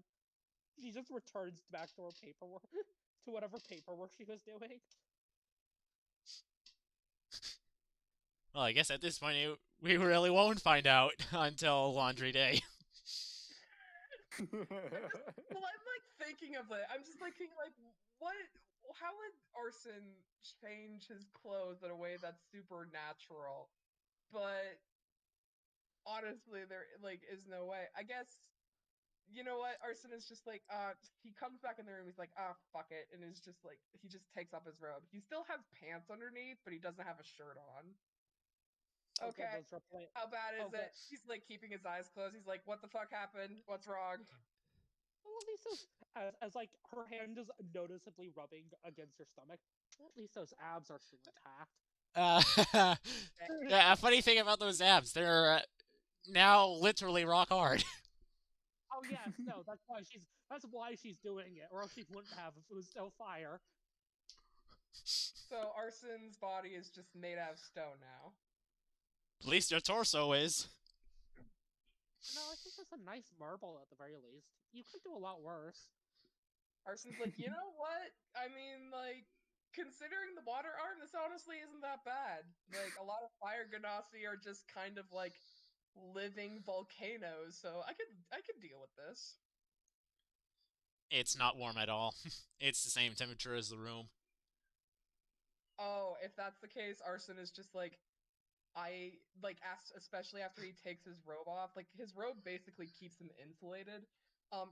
She just returns back to her paperwork, to whatever paperwork she was doing. Well, I guess at this point we really won't find out until laundry day. Well, I'm like thinking of it. I'm just thinking like, what? How would Arson change his clothes in a way that's supernatural? But honestly, there like is no way. I guess you know what? Arson is just like, he comes back in the room. He's like, fuck it, and is just like, he just takes off his robe. He still has pants underneath, but he doesn't have a shirt on. Okay, how bad is it? He's like keeping his eyes closed. He's like, what the fuck happened? What's wrong? Well, at least those, as like her hand is noticeably rubbing against your stomach. Well, at least those abs are still intact. Yeah, a funny thing about those abs, they're now literally rock hard. Oh yes, no, that's why she's doing it, or else she wouldn't have if it was still fire. So Arson's body is just made out of stone now. At least your torso is. No, I think that's a nice marble at the very least. You could do a lot worse. Arson's like, you know what? I mean, like, considering the water arm, this honestly isn't that bad. Like, a lot of fire ganassi are just kind of like living volcanoes, so I could deal with this. It's not warm at all. It's the same temperature as the room. Oh, if that's the case, Arson is just like, I like especially after he takes his robe off. Like his robe basically keeps him insulated.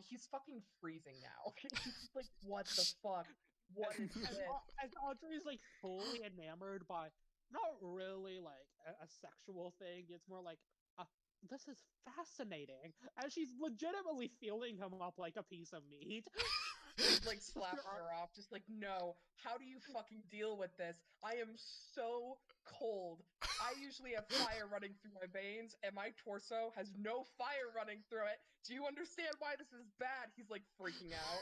he's fucking freezing now. He's just like, what the fuck? What is And, this? and Audrey's like fully enamored by not really like a sexual thing. It's more like this is fascinating, and she's legitimately feeling him up like a piece of meat. He's like slapping her off, just like, no, how do you fucking deal with this? I am so cold. I usually have fire running through my veins, and my torso has no fire running through it. Do you understand why this is bad? He's like freaking out.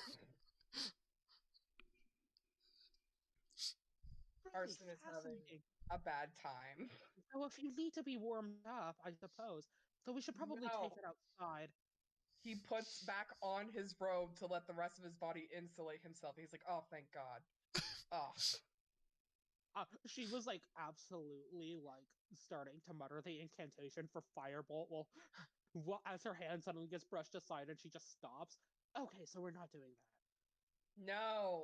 Really Arson is having fascinating. a bad time. So if you need to be warmed up, I suppose. So we should probably take No. it outside. He puts back on his robe to let the rest of his body insulate himself. He's like, oh, thank God. Oh. She was like absolutely like starting to mutter the incantation for firebolt. Well, as her hand suddenly gets brushed aside and she just stops. Okay, so we're not doing that. No.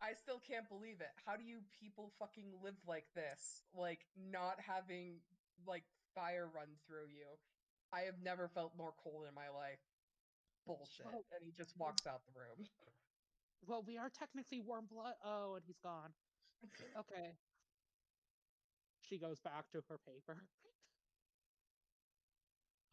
I still can't believe it. How do you people fucking live like this? Like, not having, like, fire run through you. I have never felt more cold in my life. Bullshit. Well, And he just walks out the room. Well, we are technically warm blood. Oh, and he's gone. Okay. She goes back to her paper.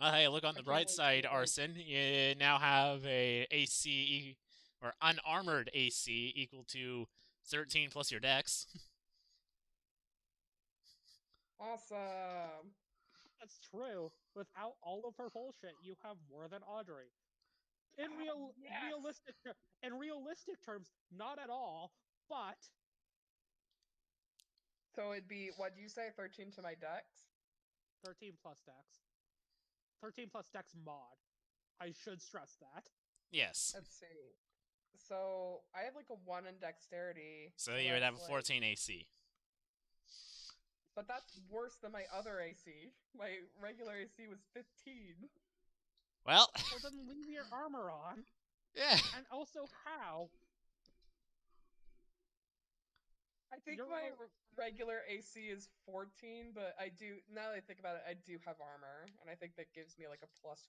Well, hey, look on I the can't bright wait side, to, like, Arson. You now have a AC or unarmored AC equal to 13 plus your dex. awesome. That's true. Without all of her bullshit, you have more than Audrey. In Yes. realistic terms, not at all. But So it'd be, what do you say, 13 to my dex? 13 plus dex. 13 plus dex mod. I should stress that. Yes. Let's see. So I have like a 1 in dexterity. So you would that's have a like, 14 AC. but that's worse than my other AC. My regular AC was 15. Well, Well, then leave your armor on. yeah. And also, how? I think You're my regular AC is 14, but I do, now that I think about it, I do have armor, and I think that gives me like a +1.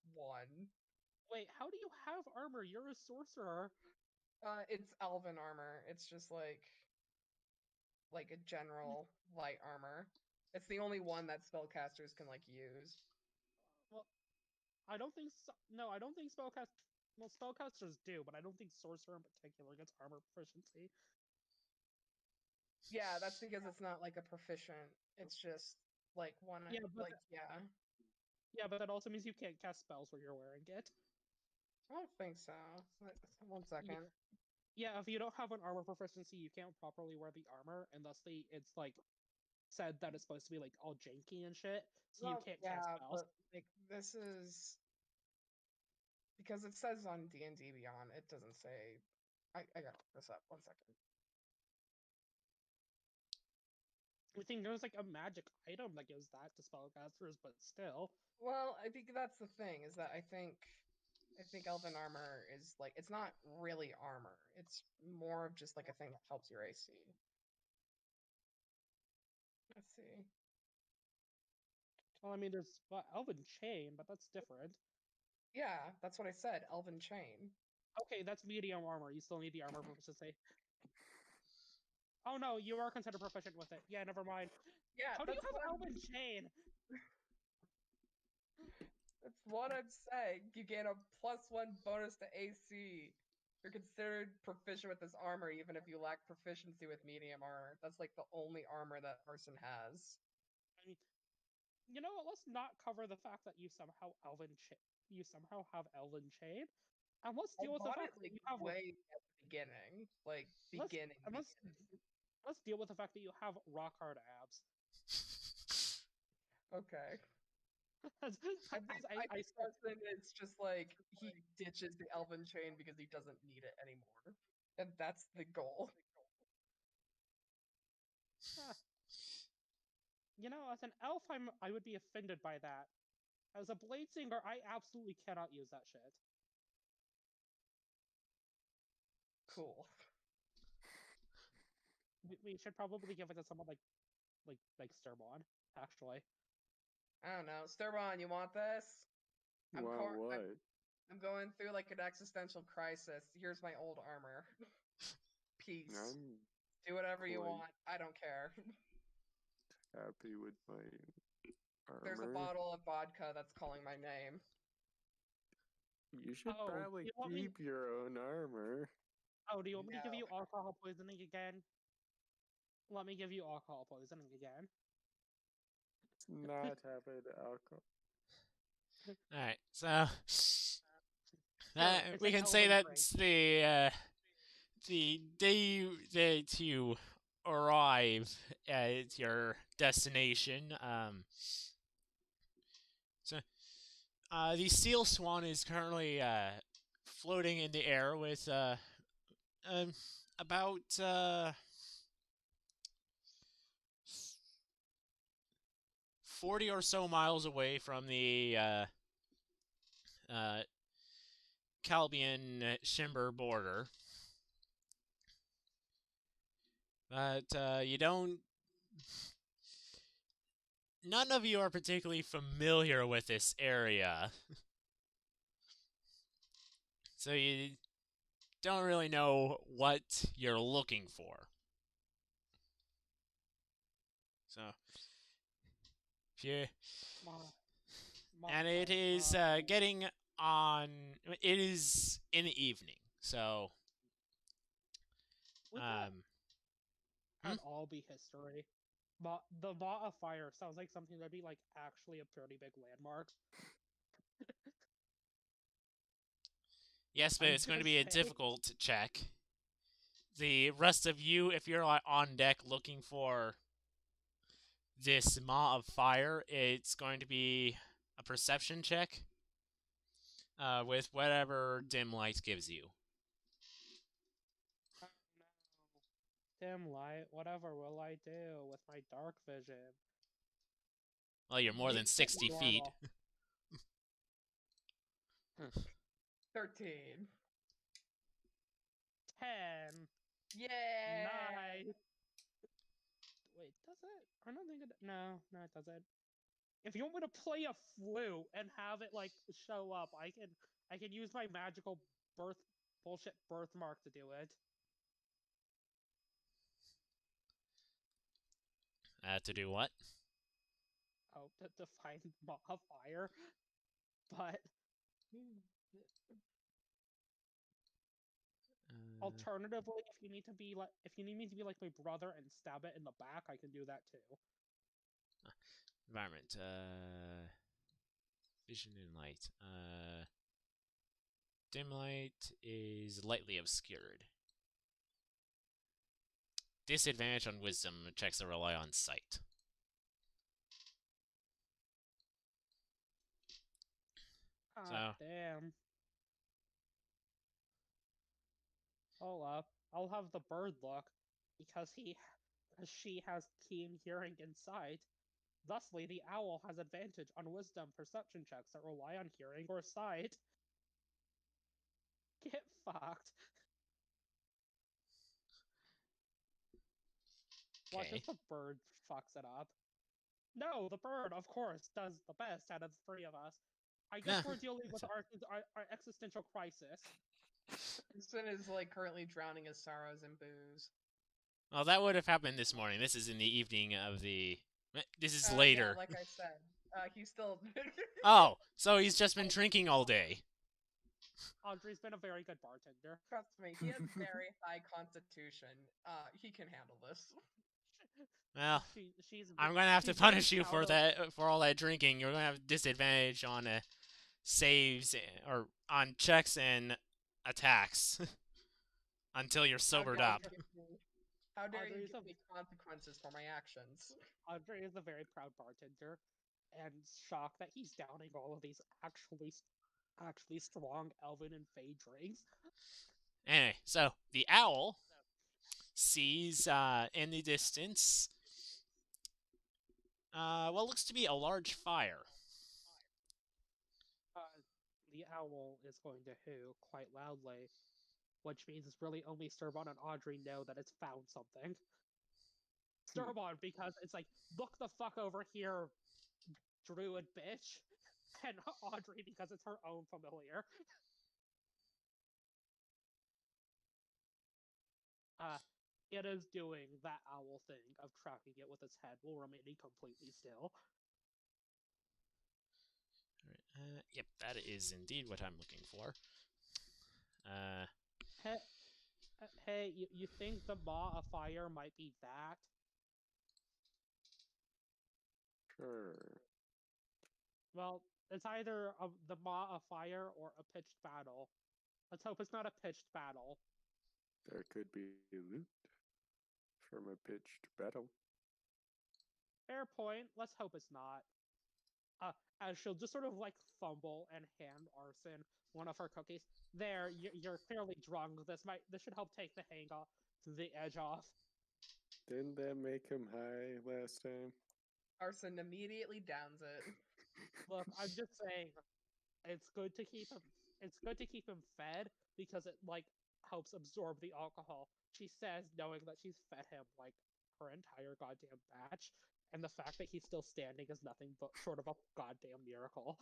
Wait, how do you have armor? You're a sorcerer. It's elven armor. It's just like a general light armor. It's the only one that spellcasters can like use. Well, I don't think so. No, I don't think spellcasters do, but I don't think sorcerer in particular gets armor proficiency. Yeah, that's because it's not like a proficient. It's just like one, Yeah, but like, yeah. yeah, but that also means you can't cast spells where you're wearing it. I don't think so. One second. Yeah, if you don't have an armor proficiency, you can't properly wear the armor, and thus it's like said that it's supposed to be like all janky and shit, so you Well, can't cast yeah, spells. but like this is because it says on D&D Beyond, it doesn't say. I got this up. One second. I think there's like a magic item that gives that to spellcasters, but still. Well, I think that's the thing is that I think elven armor is like it's not really armor. It's more of just like a thing that helps your AC. Let's see. Well, I mean, there's Elven Chain, but that's different. Yeah, that's what I said. Elven chain. Okay, that's medium armor. You still need the armor proficiency. Oh no, you are considered proficient with it. Yeah, never mind. Yeah, How do you that's have what Elven Chain? that's what I'm saying. You get a +1 bonus to AC. You're considered proficient with this armor, even if you lack proficiency with medium armor. That's like the only armor that Arson has. I mean, you know what? Let's not cover the fact that you somehow have Elven Chain, and let's I deal with the bought it fact that like you have way at the beginning, like let's beginning. and let's deal with the fact that you have rock hard abs. Okay. As I think I said, Arson is just like he ditches the Elven chain because he doesn't need it anymore, and that's the goal. huh. You know, as an elf, I would be offended by that. As a blade singer, I absolutely cannot use that shit. Cool. We should probably give it to someone like Sturbon, actually. I don't know, Sturbon, you want this? Want what? going through like an existential crisis. Here's my old armor. Peace. I'm Do whatever you quite want. I don't care. happy with my There's a armor. bottle of vodka that's calling my name. You should Oh, probably you want me- keep your own armor. Oh, do you want me to give No. you alcohol poisoning again? Let me give you alcohol poisoning again. Not have it alcohol. All right, so it's we an can say elven that's the day that you arrive at your destination. So the Steel Swan is currently floating in the air with about 40 or so miles away from the Calbian Shimber border. But you don't. None of you are particularly familiar with this area. So you don't really know what you're looking for. So, if you. And it is getting on. It is in the evening, so. Would that all be history? The Maw of Fire sounds like something that'd be like actually a pretty big landmark. Yes, but I'm it's going to just be a saying. difficult check. The rest of you, if you're on deck looking for this Maw of Fire, it's going to be a perception check with whatever dim light gives you. Oh, no. Dim light, whatever will I do with my dark vision? Well, you're more than It's 60 feet. normal. 13. 10. Yeah. 9. Wait, does it? I don't think it. No, it doesn't. If you want me to play a flute and have it like show up, I can use my magical bullshit birthmark to do it. To do what? Oh, to find Maw of Fire. But alternatively, if you need me to be like my brother and stab it in the back, I can do that too. Environment. Vision and light. Dim light is lightly obscured. Disadvantage on wisdom checks that rely on sight. Ah, damn. Hold up. I'll have the bird look, because she has keen hearing and sight. Thusly, the owl has advantage on wisdom perception checks that rely on hearing or sight. Get fucked. Watch Okay. as the bird fucks it up. No, the bird, of course, does the best out of the three of us. I guess we're dealing with our existential crisis. Winston is like currently drowning his sorrows in booze. Well, that would have happened this morning. This is in the evening of the. This is Yeah, later. like I said, he's still. Oh, so he's just been drinking all day. Audrey's been a very good bartender. Trust me, he has very high constitution. He can handle this. Well, She's I'm gonna have to she's very punish you for proud of- that, for all that drinking. You're gonna have disadvantage on saves or on checks and attacks until you're sobered up. How dare you Audrey's give me consequences for my actions? Audrey is a very proud bartender, and shocked that he's downing all of these actually strong elven and fey drinks. Anyway, so the owl sees in the distance what looks to be a large fire. The owl is going to hoo quite loudly, which means it's really only Sturbon and Audrey know that it's found something. Sturbon, because it's like, look the fuck over here, druid bitch, and Audrey, because it's her own familiar. It is doing that owl thing of tracking it with its head while remaining completely still. Yep, that is indeed what I'm looking for. Hey, you think the Maw of Fire might be that? Sure. Well, it's either the Maw of Fire or a pitched battle. Let's hope it's not a pitched battle. There could be loot from a pitched battle. Fair point. Let's hope it's not. As she'll just sort of like fumble and hand Arson one of her cookies. There, you're clearly drunk. This should help take the edge off. Didn't that make him high last time? Arson immediately downs it. Look, I'm just saying, it's good to keep him. It's good to keep him fed because it like helps absorb the alcohol. She says, knowing that she's fed him like her entire goddamn batch, and the fact that he's still standing is nothing but short of a goddamn miracle.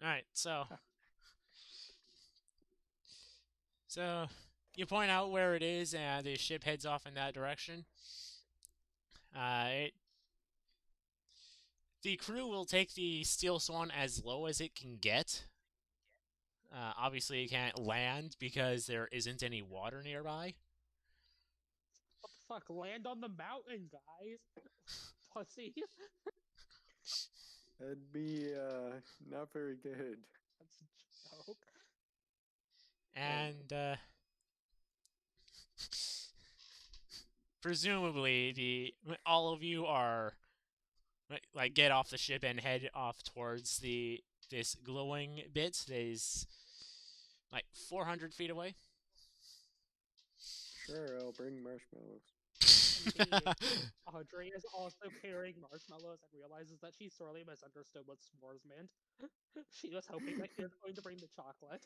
Alright, so you point out where it is, and the ship heads off in that direction. The crew will take the Steel Swan as low as it can get. Obviously, it can't land because there isn't any water nearby. What the fuck? Land on the mountain, guys! Pussy! That'd be not very good. That's a joke. And presumably, all of you are like get off the ship and head off towards this glowing bit that is like 400 feet away. Sure, I'll bring marshmallows. Indeed. Audrey is also carrying marshmallows and realizes that she sorely misunderstood what s'mores meant. She was hoping that he was going to bring the chocolate.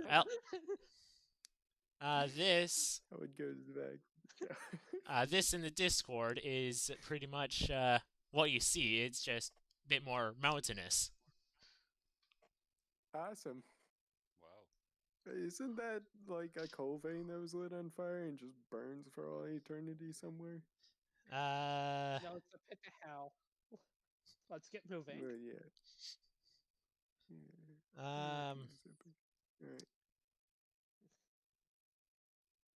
Well, this I would go to the bag. this in the Discord is pretty much what you see. It's just a bit more mountainous. Awesome. Wow. Isn't that like a coal vein that was lit on fire and just burns for all eternity somewhere? No, it's a pit to hell. Let's get moving. Well, yeah.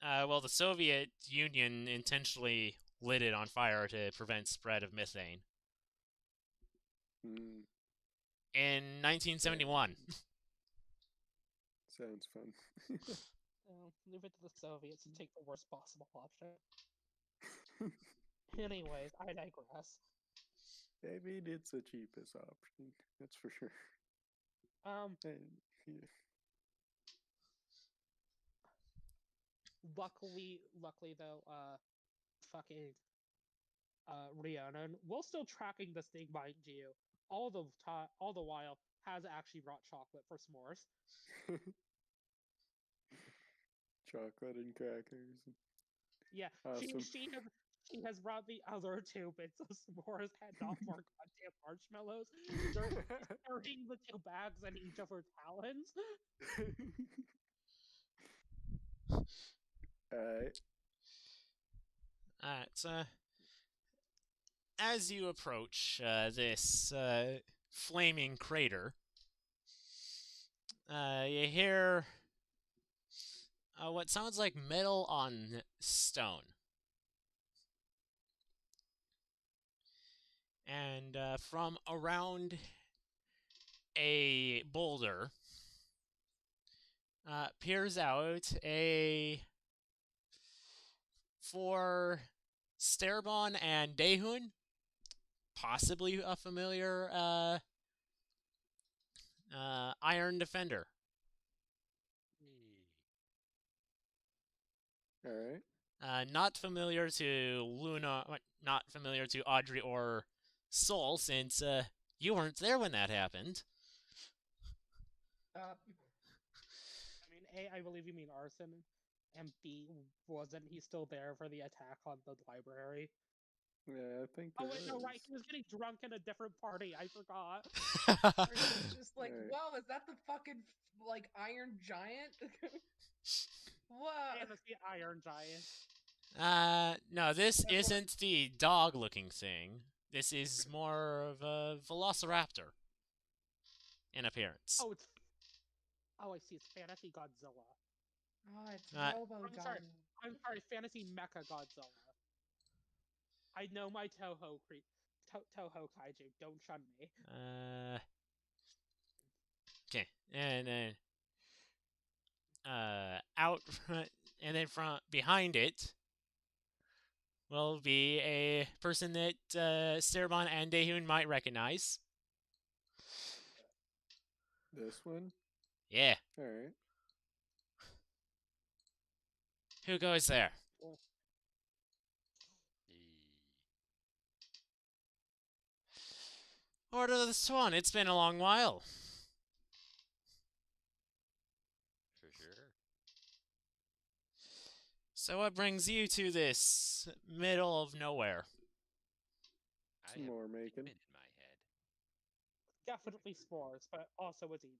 Alright. Well, the Soviet Union intentionally lit it on fire to prevent spread of methane. In 1971. Sounds fun. Leave it to the Soviets and take the worst possible option. Anyways, I digress. I mean, it's the cheapest option, that's for sure. And, yeah. Luckily though, fucking Rhiannon, while still tracking this thing, mind you, all the while has actually brought chocolate for s'mores. Chocolate and crackers. Yeah, awesome. she has brought the other 2 bits of s'mores and not more goddamn marshmallows. She's carrying the 2 bags in each of her talons. Alright. So as you approach this flaming crater, you hear what sounds like metal on stone. And from around a boulder peers out for Sterbon and Dehun, possibly a familiar Iron Defender. Alright. Not familiar to Luna, not familiar to Audrey or Sol, since you weren't there when that happened. I mean, A, I believe you mean Arson, and B, wasn't he still there for the attack on the library? Yeah, I think. Oh wait, no, right. He was getting drunk in a different party. I forgot. Just like, well, is that the fucking like Iron Giant? What? Fantasy Iron Giant. No, this That's what- isn't the dog-looking thing. This is more of a velociraptor in appearance. Oh, I see. It's Fantasy Godzilla. Oh, it's Uh, Robo I'm sorry, Fantasy Mecha Godzilla. I know my Toho kaiju. Don't shun me. Okay, and then out front, and then from behind it will be a person that Cerebon and Dehun might recognize. This one? Yeah, Alright. who goes there? Order of the Swan. It's been a long while. For sure. So what brings you to this middle of nowhere? I Some have more a making. demon in my head. Definitely spores, but also a demon.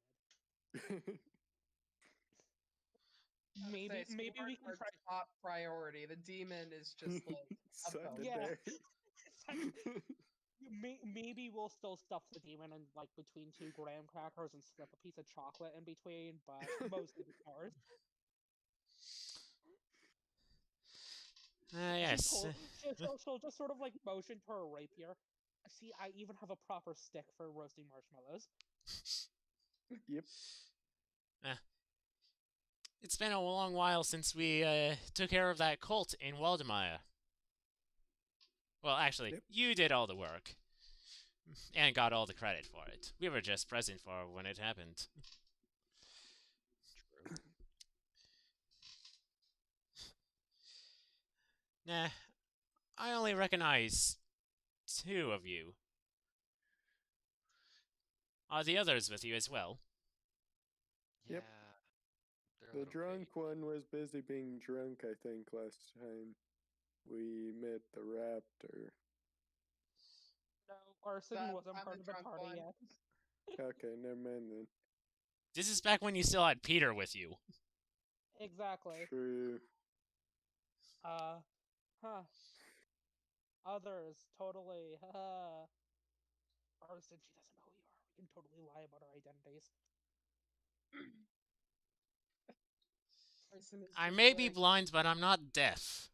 Maybe we can our try. top priority. The demon is just like a Send bonus. it Yeah. there. Maybe we'll still stuff the demon in like between two graham crackers and slip a piece of chocolate in between, but mostly the spores. Yes. She'll just sort of like motion to her rapier. See, I even have a proper stick for roasting marshmallows. Yep. It's been a long while since we took care of that cult in Waldemar. Well, actually, Yep. you did all the work. And got all the credit for it. We were just present for when it happened. True. Nah, I only recognize 2 of you. Are the others with you as well? Yeah. Yep. They're a The little drunk crazy. one was busy being drunk, I think, last time we met the raptor. No, Arson I'm wasn't part the of the drunk party one. yet. Okay, never mind then. This is back when you still had Peter with you. Exactly. True. Others, totally. Arson, she doesn't know who you are. We can totally lie about our identities. Person is I just may be like, blind, but I'm not deaf.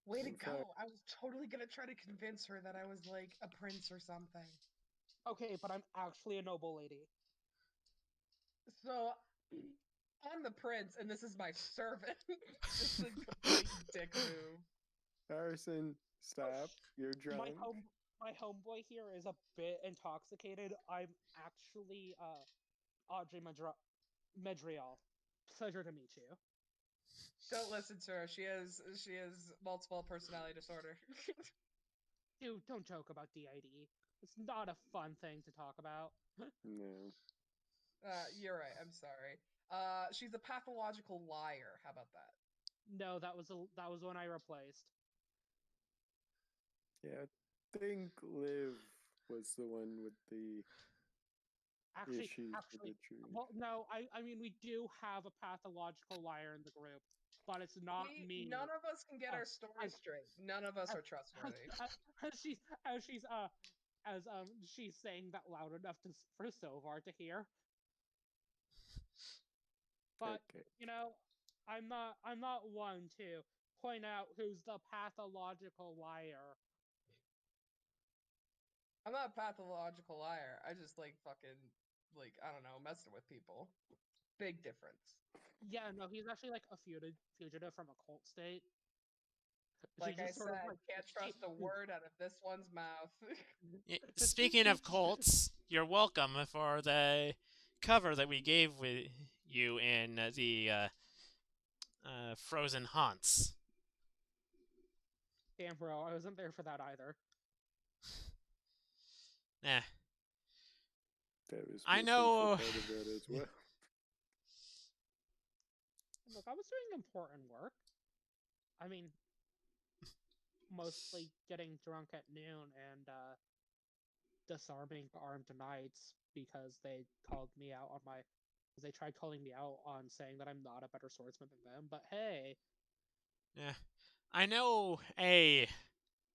way to In go! fact- I was totally gonna try to convince her that I was like a prince or something. Okay, but I'm actually a noble lady. So I'm the prince, and this is my servant. Just a complete dick move. Harrison, stop. You're drunk. My homeboy here is a bit intoxicated. I'm actually Audrey Medrial. Pleasure to meet you. Don't listen to her. She has multiple personality disorder. Dude, don't joke about DID. It's not a fun thing to talk about. No. You're right. I'm sorry. She's a pathological liar. How about that? No, that was one I replaced. Yeah, I think Liv was the one with the issues with the tree. Well, no, I mean we do have a pathological liar in the group, but it's not me. None of us can get our story as- straight. None of us are trustworthy. She's saying that loud enough for Sovar to hear. But Okay. you know, I'm not one to point out who's the pathological liar. I'm not a pathological liar. I just like fucking like I don't know, messing with people. Big difference. Yeah, no, he's actually like a fugitive from a cult state. Like I just sort of, said, can't trust a word out of this one's mouth. Speaking of cults, you're welcome for the cover that we gave with you in the Frozen Haunts. Damn, bro, I wasn't there for that either. Nah. That was I missing know- for part of that as well. Look, I was doing important work. I mean, mostly getting drunk at noon and disarming armed knights because they called me out on my. Because they tried calling me out on saying that I'm not a better swordsman than them. But hey, Yeah. I know a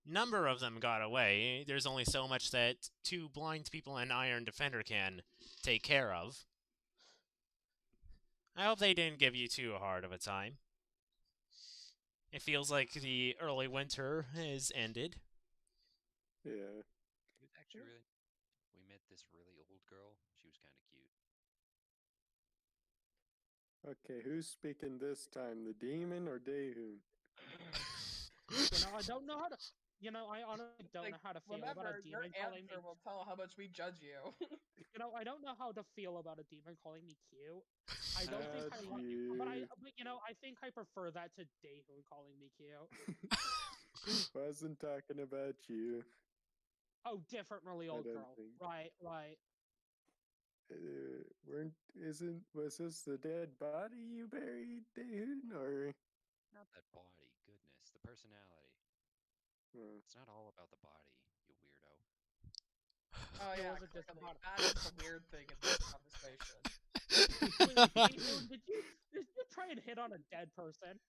number of them got away. There's only so much that two blind people and Iron Defender can take care of. I hope they didn't give you too hard of a time. It feels like the early winter is ended. Yeah. It was actually really. We met this really old girl. She was kind of cute. Okay, who's speaking this time, the demon or Daehoon? I don't know how to. I honestly don't know how to feel about a Remember, your demon calling me. answer will tell how much we judge you. I don't know how to feel about a demon calling me cute. I don't think I Had want, you. but I think I prefer that to Daehoon calling me cute. Wasn't talking about you. Oh, different, really old don't girl. think. Right. Was this the dead body you buried, Daehoon, or? Not that body, goodness, the personality. Oh. It's not all about the body, you weirdo. Oh It yeah, wasn't just clearly. about- That is the weird thing in this conversation. Wait, Daehoon, did you try and hit on a dead person?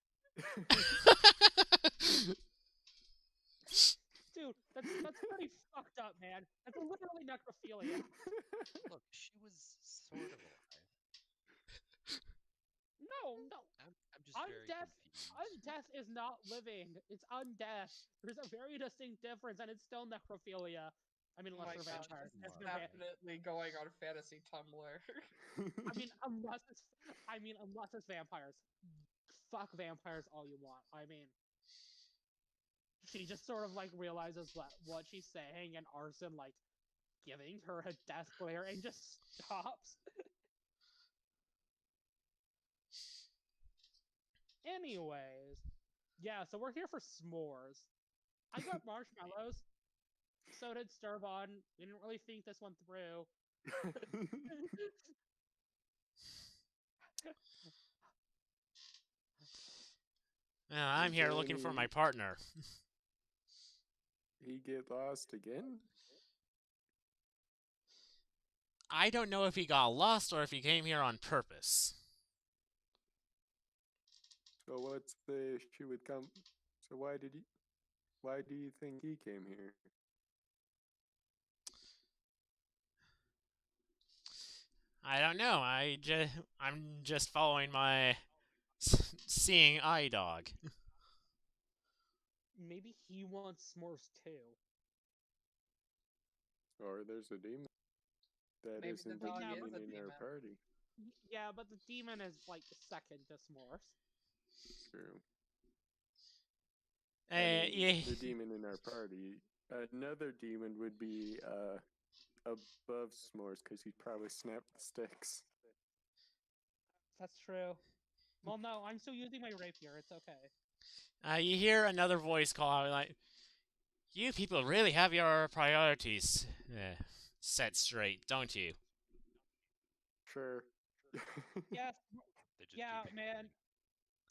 Dude, that's pretty fucked up, man. That's literally necrophilia. Look, she was sort of alive. No. I'm just very Undeath, confused. undeath is not living. It's undeath. There's a very distinct difference, and it's still necrophilia. I mean, Oh unless my they're gosh, vampires. this is If they're definitely going on fantasy Tumblr. unless it's vampires. Fuck vampires all you want. I mean, she just sort of like realizes what she's saying, and Arson like giving her a death glare and just stops. Anyways, yeah, so we're here for s'mores. I got marshmallows. So did Sturvon. We didn't really think this one through. Well, I'm here looking for my partner. He get lost again? I don't know if he got lost or if he came here on purpose. So what's the issue with come? So why do you think he came here? I don't know. I'm just following my seeing eye dog. Maybe he wants s'mores too. Or there's a demon that Maybe the isn't a dog is demon a in our demon. party. Yeah, but the demon is like second to s'mores. True. Yeah. The demon in our party. Another demon would be above s'mores because he'd probably snap the sticks. That's true. Well, no, I'm still using my rapier. It's okay. You hear another voice call out like, "You people really have your priorities set straight, don't you?" Sure. Yes, They just yeah, keep man.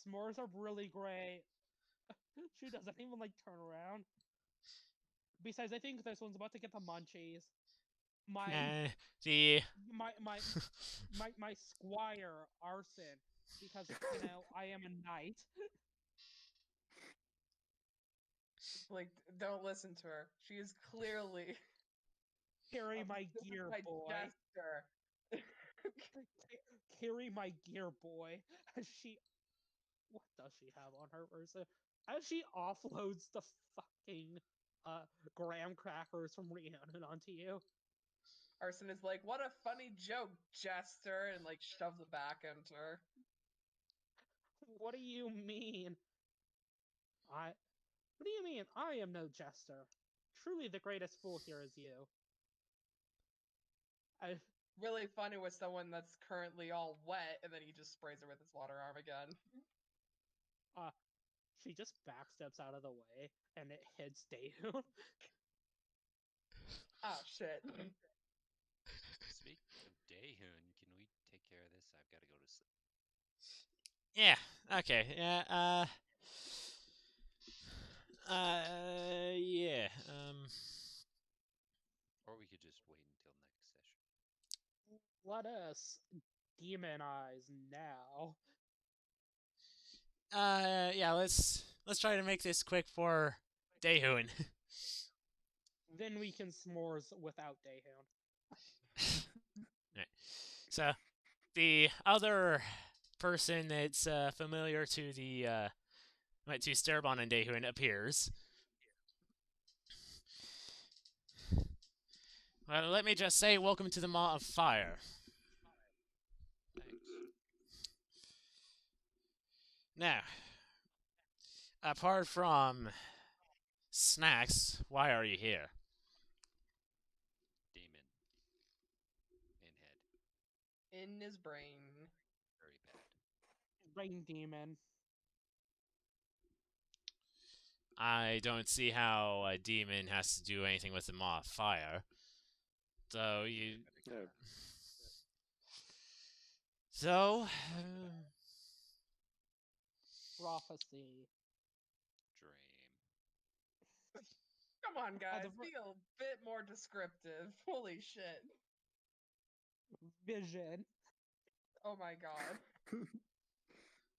ignoring. S'mores are really great. She doesn't even like turn around. Besides, I think this one's about to get the munchies. My The my squire Arson, because I am a knight. Like, don't listen to her. She is clearly Carry my this is gear, my boy. jester. Carry my gear, boy. As she, what does she have on her Ursa? As she offloads the fucking graham crackers from Rhiannon onto you. Arson is like, what a funny joke, jester, and like shoves it back into her. What do you mean? What do you mean? I am no jester. Truly, the greatest fool here is you. Really funny with someone that's currently all wet, and then he just sprays her with his water arm again. She just backsteps out of the way, and it hits Daehoon. Ah, shit. Speaking of Daehoon, can we take care of this? I've got to go to sleep. yeah. Okay. Yeah. Yeah. Or we could just wait until next session. Let us demonize now. Yeah, let's try to make this quick for Daehoon. Then we can s'mores without Daehoon. Right. So, the other person that's familiar to the to Sterbon and Daehoon appears. Well, let me just say, welcome to the Maw of Fire. Thanks. Now, apart from snacks, why are you here? Demon. In head. In his brain. Very bad. Rain demon. I don't see how a demon has to do anything with the Maw of Fire. So you. Yeah. So. Prophecy. Dream. Come on, guys. the- Be a bit more descriptive. Holy shit. Vision. Oh my god.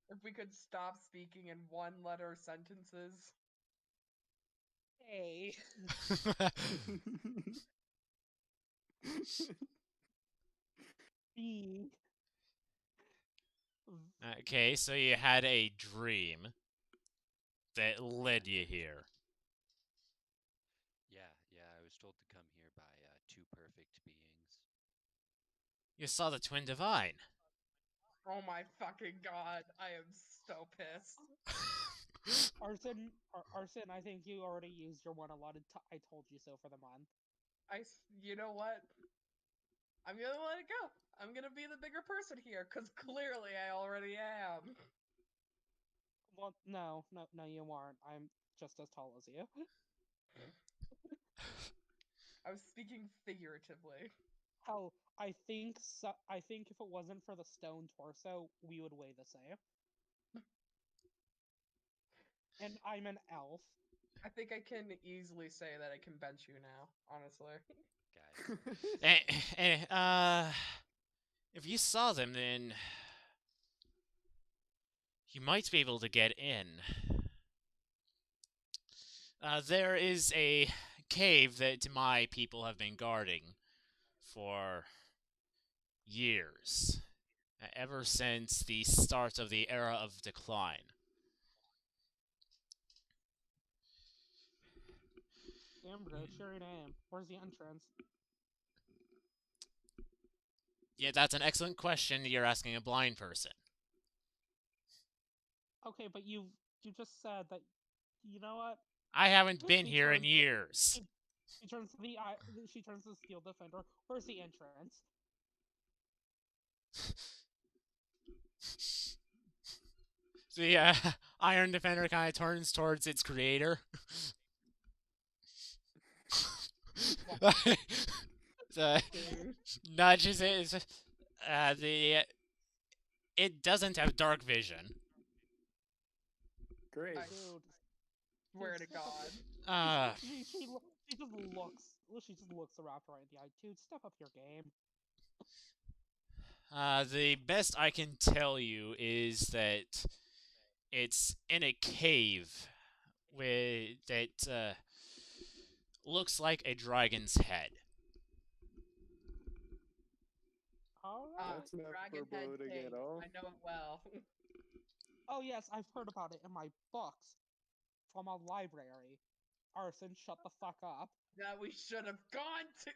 If we could stop speaking in one-letter sentences. Hey. B. Okay, so you had a dream that led you here. Yeah, I was told to come here by two perfect beings. You saw the Twin Divine. Oh my fucking god. I am so pissed. Arson, Arson, I think you already used your one allotted I told you so for the month. You know what? I'm gonna let it go. I'm gonna be the bigger person here, because clearly I already am. Well, no, you aren't. I'm just as tall as you. I was speaking figuratively. Hell, I think if it wasn't for the stone torso, we would weigh the same. And I'm an elf. I think I can easily say that I can bench you now, honestly. Guys. If you saw them, then you might be able to get in. There is a cave that my people have been guarding for years, ever since the start of the era of decline. Amber, share your name. Where's the entrance? Yeah, that's an excellent question you're asking a blind person. Okay, but you just said that. You know what? I haven't been She here in turns- years. She turns to the she turns to the steel defender. Where's the entrance? The Iron Defender kind of turns towards its creator. The nudges it. It doesn't have dark vision. Great. Dude. Swear to God. She just looks. She just looks the raptor right in the eye. Dude, step up your game. The best I can tell you is that it's in a cave that looks like a dragon's head. Alright. That's not Dragon Head foreboding Cave. at all. I know it well. Oh yes, I've heard about it in my books from a library. Arson, shut the fuck up. That we should have gone to.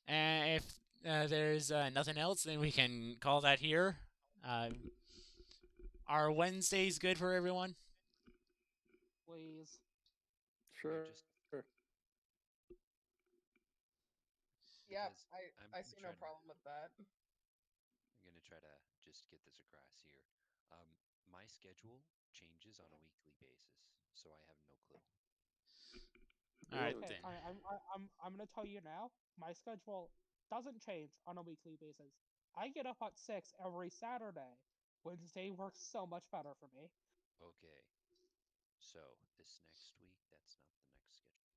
And if there's nothing else, then we can call that here. Are Wednesdays good for everyone? Please. Sure. Yeah, Because I see no trying to- problem with that. I'm gonna try to just get this across here. My schedule changes on a weekly basis, so I have no clue. All right Okay, then. I'm gonna tell you now. My schedule doesn't change on a weekly basis. I get up at 6 every Saturday. Wednesday works so much better for me. Okay. So this next week, that's not the next schedule.